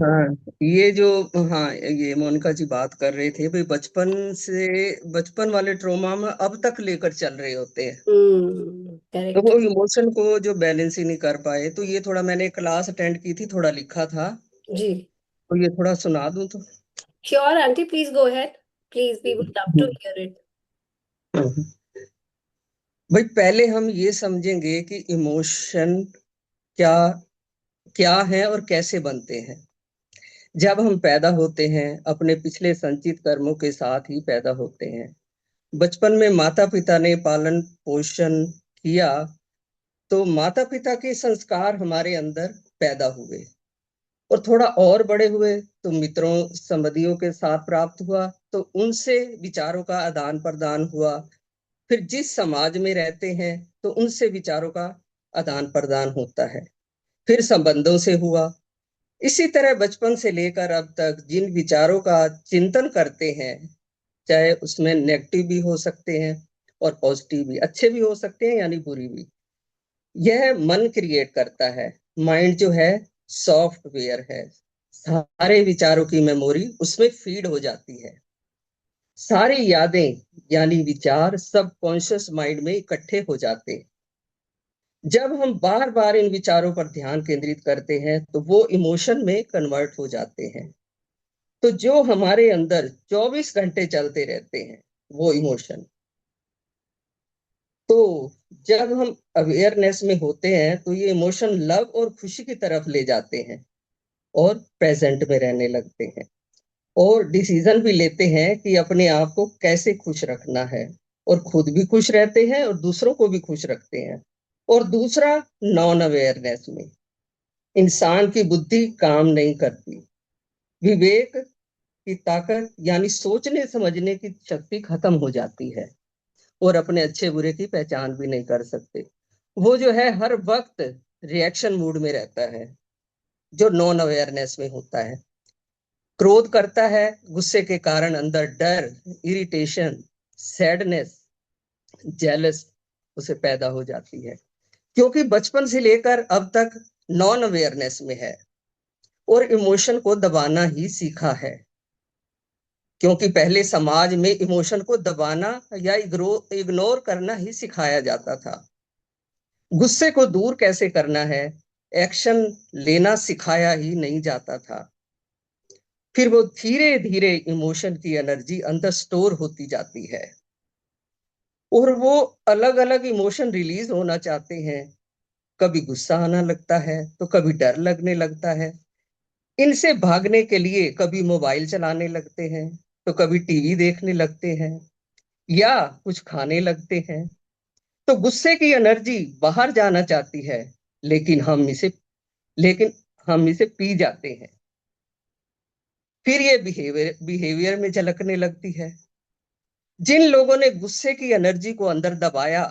हाँ, ये जो, हाँ ये मोनिका जी बात कर रहे थे भाई, बचपन वाले ट्रोमा में अब तक लेकर चल रहे होते हैं, तो करेक्ट। वो इमोशन को जो बैलेंस ही नहीं कर पाए। तो ये थोड़ा, मैंने क्लास अटेंड की थी, थोड़ा लिखा था, जी तो ये थोड़ा सुना दूं तो। Sure aunty, please go ahead, please, we would love to hear it. भाई पहले हम ये समझेंगे कि इमोशन क्या क्या है और कैसे बनते हैं। जब हम पैदा होते हैं, अपने पिछले संचित कर्मों के साथ ही पैदा होते हैं। बचपन में माता पिता ने पालन पोषण किया, तो माता पिता के संस्कार हमारे अंदर पैदा हुए, और थोड़ा और बड़े हुए तो मित्रों संबंधियों के साथ प्राप्त हुआ, तो उनसे विचारों का आदान प्रदान हुआ। फिर जिस समाज में रहते हैं तो उनसे विचारों का आदान प्रदान होता है, फिर संबंधों से हुआ। इसी तरह बचपन से लेकर अब तक जिन विचारों का चिंतन करते हैं, चाहे उसमें नेगेटिव भी हो सकते हैं और पॉजिटिव भी, अच्छे भी हो सकते हैं यानी बुरी भी, यह मन क्रिएट करता है। माइंड जो है सॉफ्टवेयर है, सारे विचारों की मेमोरी उसमें फीड हो जाती है। सारी यादें यानी विचार सबकॉन्शियस माइंड में इकट्ठे हो जाते हैं। जब हम बार बार इन विचारों पर ध्यान केंद्रित करते हैं तो वो इमोशन में कन्वर्ट हो जाते हैं। तो जो हमारे अंदर 24 घंटे चलते रहते हैं वो इमोशन, तो जब हम अवेयरनेस में होते हैं तो ये इमोशन लव और खुशी की तरफ ले जाते हैं और प्रेजेंट में रहने लगते हैं और डिसीजन भी लेते हैं कि अपने आप को कैसे खुश रखना है, और खुद भी खुश रहते हैं और दूसरों को भी खुश रखते हैं। और दूसरा, नॉन अवेयरनेस में इंसान की बुद्धि काम नहीं करती, विवेक की ताकत यानी सोचने समझने की शक्ति खत्म हो जाती है और अपने अच्छे बुरे की पहचान भी नहीं कर सकते। वो जो है हर वक्त रिएक्शन मूड में रहता है जो नॉन अवेयरनेस में होता है। क्रोध करता है, गुस्से के कारण अंदर डर, इरिटेशन, सैडनेस, जेलस उसे पैदा हो जाती है, क्योंकि बचपन से लेकर अब तक नॉन अवेयरनेस में है और इमोशन को दबाना ही सीखा है। क्योंकि पहले समाज में इमोशन को दबाना या इग्नोर करना ही सिखाया जाता था। गुस्से को दूर कैसे करना है, एक्शन लेना सिखाया ही नहीं जाता था। फिर वो धीरे धीरे इमोशन की एनर्जी अंदर स्टोर होती जाती है और वो अलग अलग इमोशन रिलीज होना चाहते हैं। कभी गुस्सा आना लगता है तो कभी डर लगने लगता है। इनसे भागने के लिए कभी मोबाइल चलाने लगते हैं तो कभी टीवी देखने लगते हैं या कुछ खाने लगते हैं। तो गुस्से की एनर्जी बाहर जाना चाहती है, लेकिन हम इसे पी जाते हैं। फिर ये बिहेवियर में झलकने लगती है। जिन लोगों ने गुस्से की एनर्जी को अंदर दबाया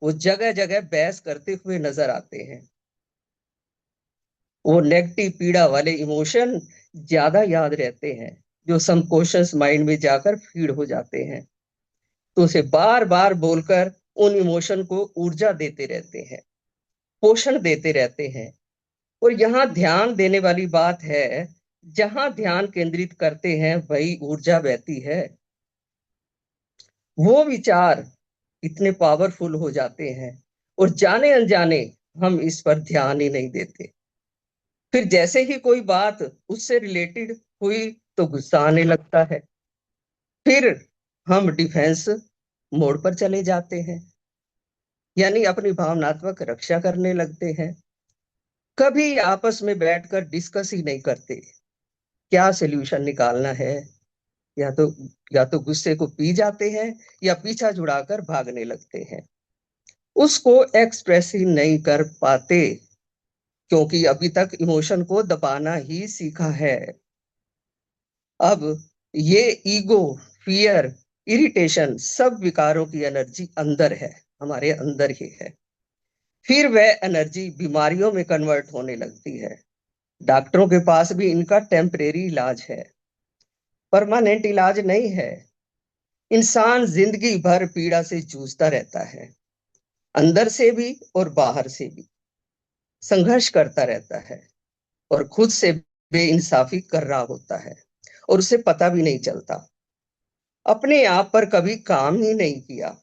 वो जगह जगह बहस करते हुए नजर आते हैं। वो नेगेटिव पीड़ा वाले इमोशन ज्यादा याद रहते हैं जो सबकॉन्शियस माइंड में जाकर फीड हो जाते हैं। तो उसे बार बार बोलकर उन इमोशन को ऊर्जा देते रहते हैं, पोषण देते रहते हैं। और यहाँ ध्यान देने वाली बात है, जहां ध्यान केंद्रित करते हैं वही ऊर्जा बहती है। वो विचार इतने पावरफुल हो जाते हैं और जाने अनजाने हम इस पर ध्यान ही नहीं देते। फिर जैसे ही कोई बात उससे रिलेटेड हुई तो गुस्सा आने लगता है। फिर हम डिफेंस मोड पर चले जाते हैं, यानी अपनी भावनात्मक रक्षा करने लगते हैं। कभी आपस में बैठकर डिस्कस ही नहीं करते क्या सॉल्यूशन निकालना है। या तो गुस्से को पी जाते हैं या पीछा छुड़ाकर भागने लगते हैं। उसको एक्सप्रेस ही नहीं कर पाते क्योंकि अभी तक इमोशन को दबाना ही सीखा है। अब ये ईगो, फियर, इरिटेशन सब विकारों की एनर्जी अंदर है, हमारे अंदर ही है। फिर वह एनर्जी बीमारियों में कन्वर्ट होने लगती है। डॉक्टरों के पास भी इनका टेम्परेरी इलाज है, परमानेंट इलाज नहीं है। इंसान जिंदगी भर पीड़ा से जूझता रहता है, अंदर से भी और बाहर से भी संघर्ष करता रहता है और खुद से बेइंसाफी कर रहा होता है और उसे पता भी नहीं चलता। अपने आप पर कभी काम ही नहीं किया,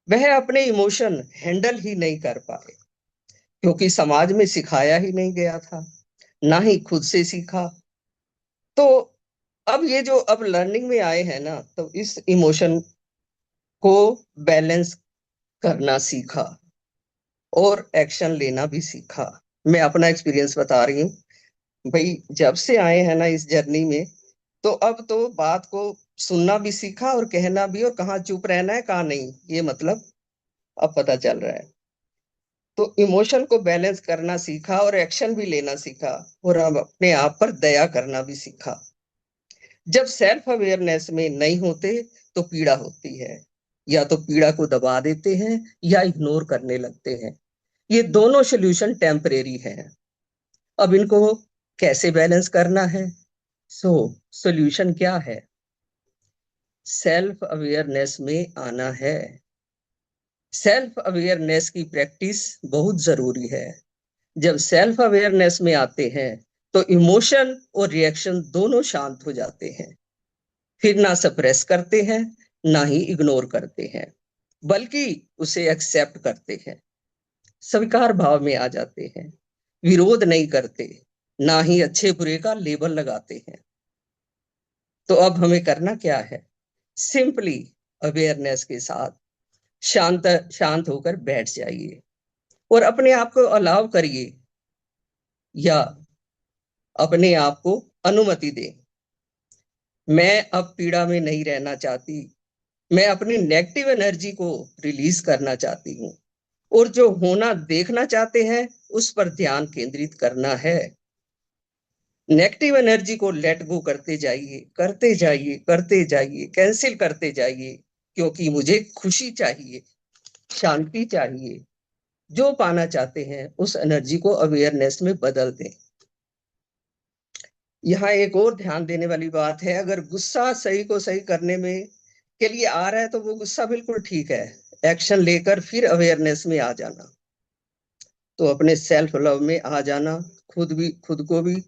वह अपने इमोशन हैंडल ही नहीं कर पाए क्योंकि समाज में सिखाया ही नहीं गया था, ना ही खुद से सीखा। तो अब ये जो अब लर्निंग में आए हैं ना, तो इस इमोशन को बैलेंस करना सीखा और एक्शन लेना भी सीखा। मैं अपना एक्सपीरियंस बता रही हूँ भाई, जब से आए हैं ना इस जर्नी में, तो अब तो बात को सुनना भी सीखा और कहना भी, और कहाँ चुप रहना है कहाँ नहीं, ये मतलब अब पता चल रहा है। तो इमोशन को बैलेंस करना सीखा और एक्शन भी लेना सीखा और अब अपने आप पर दया करना भी सीखा। जब सेल्फ अवेयरनेस में नहीं होते तो पीड़ा होती है, या तो पीड़ा को दबा देते हैं या इग्नोर करने लगते हैं। ये दोनों सॉल्यूशन टेम्परेरी हैं। अब इनको कैसे बैलेंस करना है? सॉल्यूशन क्या है? सेल्फ अवेयरनेस में आना है। सेल्फ अवेयरनेस की प्रैक्टिस बहुत जरूरी है। जब सेल्फ अवेयरनेस में आते हैं तो इमोशन और रिएक्शन दोनों शांत हो जाते हैं। फिर ना सप्रेस करते हैं, ना ही इग्नोर करते हैं, बल्कि उसे एक्सेप्ट करते हैं, स्वीकार भाव में आ जाते हैं, विरोध नहीं करते, ना ही अच्छे बुरे का लेबल लगाते हैं। तो अब हमें करना क्या है? सिंपली अवेयरनेस के साथ शांत शांत होकर बैठ जाइए और अपने आप को अलाउ करिए, या अपने आप को अनुमति दें। मैं अब पीड़ा में नहीं रहना चाहती, मैं अपनी नेगेटिव एनर्जी को रिलीज करना चाहती हूँ, और जो होना देखना चाहते हैं उस पर ध्यान केंद्रित करना है। नेगेटिव एनर्जी को लेट गो करते जाइए, करते जाइए, करते जाइए, कैंसिल करते जाइए, क्योंकि मुझे खुशी चाहिए, शांति चाहिए। जो पाना चाहते हैं उस एनर्जी को अवेयरनेस में बदल दें। यहाँ एक और ध्यान देने वाली बात है, अगर गुस्सा सही को सही करने में के लिए आ रहा है तो वो गुस्सा बिल्कुल ठीक है, एक्शन लेकर फिर अवेयरनेस में आ जाना, तो अपने सेल्फ लव में आ जाना, खुद को भी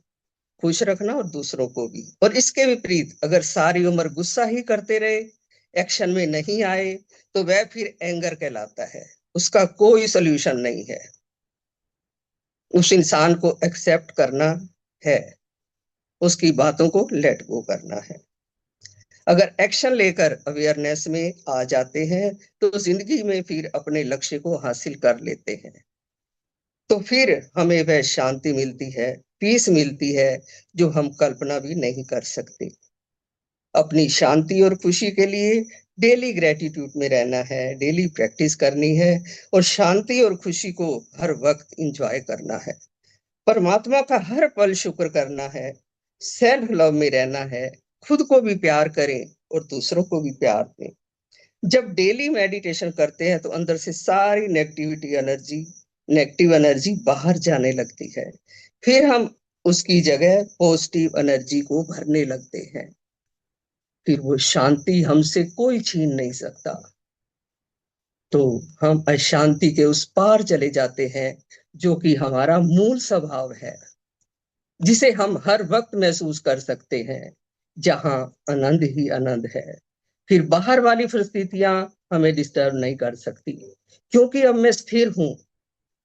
खुश रखना और दूसरों को भी। और इसके विपरीत अगर सारी उम्र गुस्सा ही करते रहे, एक्शन में नहीं आए, तो वह फिर एंगर कहलाता है, उसका कोई सोल्यूशन नहीं है। उस इंसान को एक्सेप्ट करना है, उसकी बातों को लेट गो करना है। अगर एक्शन लेकर अवेयरनेस में आ जाते हैं तो जिंदगी में फिर अपने लक्ष्य को हासिल कर लेते हैं, तो फिर हमें वह शांति मिलती है, पीस मिलती है, जो हम कल्पना भी नहीं कर सकते। अपनी शांति और खुशी के लिए डेली ग्रेटिट्यूड में रहना है, डेली प्रैक्टिस करनी है, और शांति और खुशी को हर वक्त एंजॉय करना है, परमात्मा का हर पल शुक्र करना है, सेल्फ लव में रहना है, खुद को भी प्यार करें और दूसरों को भी प्यार दें। जब डेली मेडिटेशन करते हैं तो अंदर से सारी नेगेटिव एनर्जी बाहर जाने लगती है, फिर हम उसकी जगह पॉजिटिव एनर्जी को भरने लगते हैं, फिर वो शांति हमसे कोई छीन नहीं सकता। तो हम अशांति के उस पार चले जाते हैं, जो कि हमारा मूल स्वभाव है, जिसे हम हर वक्त महसूस कर सकते हैं, जहां आनंद ही आनंद है। फिर बाहर वाली परिस्थितियां हमें डिस्टर्ब नहीं कर सकती, क्योंकि अब मैं स्थिर हूं,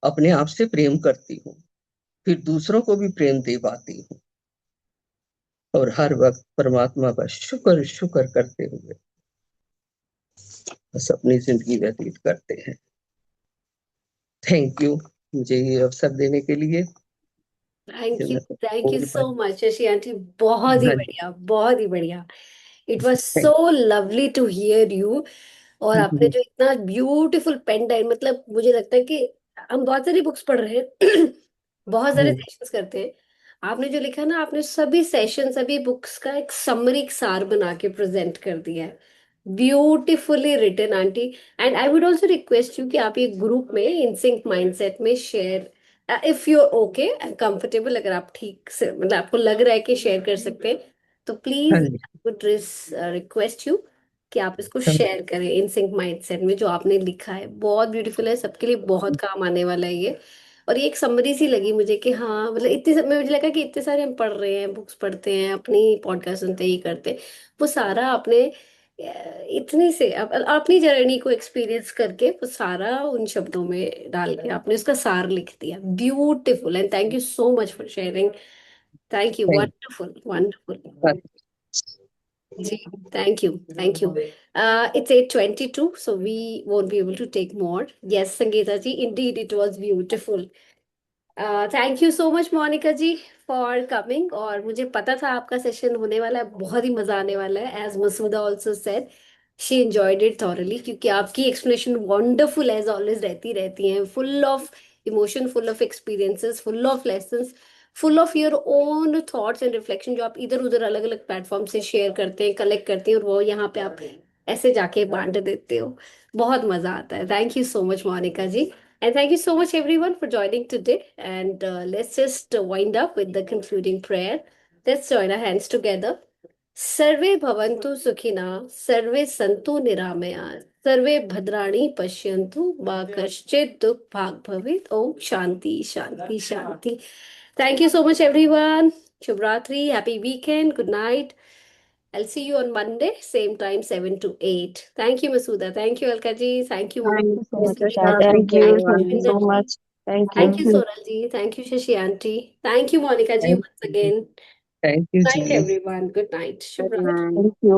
अपने आप से प्रेम करती हूँ, फिर दूसरों को भी प्रेम दे पाती हूँ, और हर वक्त परमात्मा का शुक्र शुक्र करते हुए बस अपनी जिंदगी व्यतीत करते हैं। थैंक यू मुझे ये अवसर देने के लिए। Thank you so much Shashi aunty, बहुत ही हाँ बढ़िया, बहुत ही बढ़िया। It was thank so lovely to hear you. और आपने यू। जो इतना ब्यूटीफुल पेन टाइम, मतलब मुझे लगता है कि हम बहुत सारी बुक्स पढ़ रहे हैं बहुत सारे सेशंस करते हैं। आपने जो लिखा ना, आपने सभी सेशन, सभी बुक्स का एक समरी, एक सार बना के प्रेजेंट कर दिया है। Beautifully written aunty. And I would also request you कि आप ये ग्रुप में इनसिंक माइंडसेट में share, if you okay comfortable, अगर आप ठीक से, मतलब आपको लग रहा है कि शेयर कर सकते हैं, तो हाँ प्लीज जी। वुड रिक्वेस्ट यू कि आप इसको हाँ शेयर करें। इनसिंक माइंडसेट में जो आपने लिखा है बहुत ब्यूटीफुल है, सबके लिए बहुत काम आने वाला है ये। और ये एक समरी सी लगी मुझे कि हाँ, मतलब इतने सब में मुझे लगा कि इतने सारे हम पढ़ रहे हैं, बुक्स पढ़ते हैं, अपनी पॉडकास्ट सुनते ही करते हैं, वो सारा आपने इतने से अपनी जर्नी को एक्सपीरियंस करके वो सारा उन शब्दों में डाल के आपने उसका सार लिख दिया। Beautiful, and thank you so much for sharing. Thank you, thank wonderful wonderful. You. जी, thank you, thank you. It's 8:22, so we won't be able to take more. Yes, Sangeeta ji, indeed it was beautiful. Thank you so much Monica ji for coming. और मुझे पता था आपका session होने वाला है, बहुत ही मजा आने वाला है। As Masuda also said, she enjoyed it thoroughly, क्योंकि आपकी एक्सप्लेनेशन वंडरफुल एज ऑलवेज रहती हैं, full of emotion, full of experiences, full of lessons, full of your own thoughts and reflection, जो आप इधर उधर अलग अलग प्लेटफॉर्म से शेयर करते हैं, कलेक्ट करते हैं, और वो यहाँ पे आप ऐसे जाके बांट देते हो। बहुत मजा आता है। Thank you so much Monica ji. And thank you so much, everyone, for joining today. And let's just wind up with the concluding prayer. Let's join our hands together. Sarve bhavantu sukhina, sarve santu niramaya, sarve bhadrani pashyantu, ma kaschit dukh bhag bhavit. Om Shanti, Shanti, Shanti. Thank you so much, everyone. Shubhratri, happy weekend, good night. I'll see you on Monday, same time, 7 to 8. Thank you, Masuda. Thank you, Alka ji. Thank you, Thank you so much, Mr. Usha. Vinay. Thank you. Thank you, Thank you so Ravinder ji. much. Thank Thank you. you, Sonal ji. Thank you, Shashi aunty. Thank you, Monica ji, Thank once again. you Good night, ji. everyone. Good night. Good Shubh Ratri. night. Thank you.